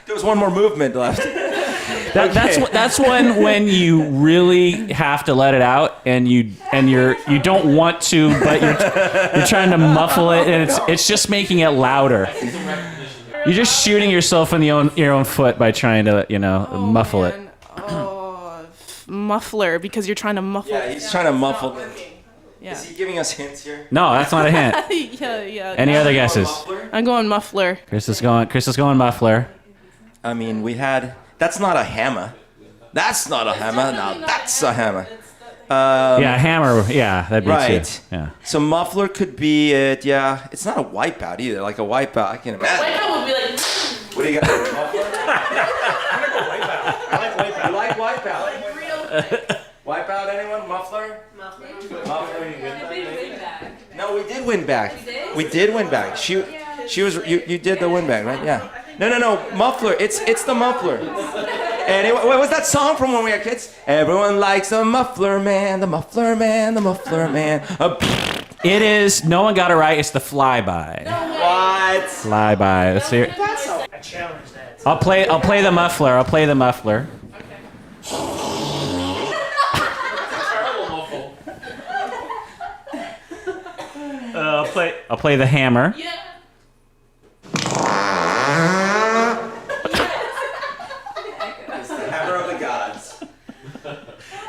There was one more movement left. That's when you really have to let it out, and you don't want to, but you're trying to muffle it, and it's just making it louder. You're just shooting yourself in your own foot by trying to muffle it. Muffler, because you're trying to muffle. Yeah, he's trying to muffle it. Yeah. Is he giving us hints here? No, that's not a hint. Yeah. Any other guesses? I'm going muffler. Chris is going muffler. I mean, that's not a hammer. That's not a hammer. Now that's a hammer. Yeah, hammer. Yeah, that'd be Right. too. Yeah. So muffler could be it. Yeah, it's not a wipeout either. Like a wipeout, I can imagine. Wipeout would be like. What do you got? Muffler? I like wipeout. Wipeout, anyone? Muffler? Muffler. No, we did win back. We did win back. She was. You did the win back, right? Yeah. No. Muffler. It's the muffler. Anyway, what was that song from when we were kids? Everyone likes a muffler man, the muffler man, the muffler man. It is. No one got it right. It's the flyby. What? Flyby. Let's see it. I challenge that. I'll play the muffler. I'll play the hammer. Yeah. It's the hammer of the gods.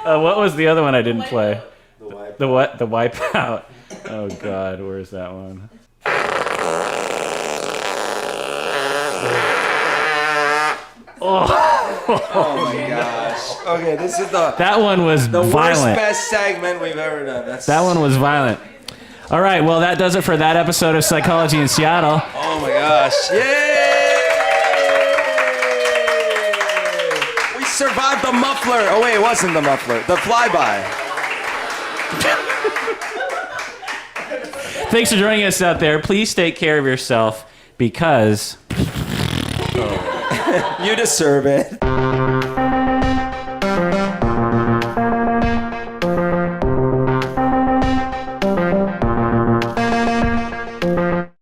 What was the other one I didn't play? The wipe. The what? The wipeout. Oh God, where's that one? Oh my gosh. Okay, this is That one was the worst violent. best segment we've ever done. That one was violent. All right, well that does it for that episode of Psychology in Seattle. Oh my gosh. Yay! We survived the muffler. Oh wait, it wasn't the muffler. The flyby. Thanks for joining us out there. Please take care of yourself because You deserve it.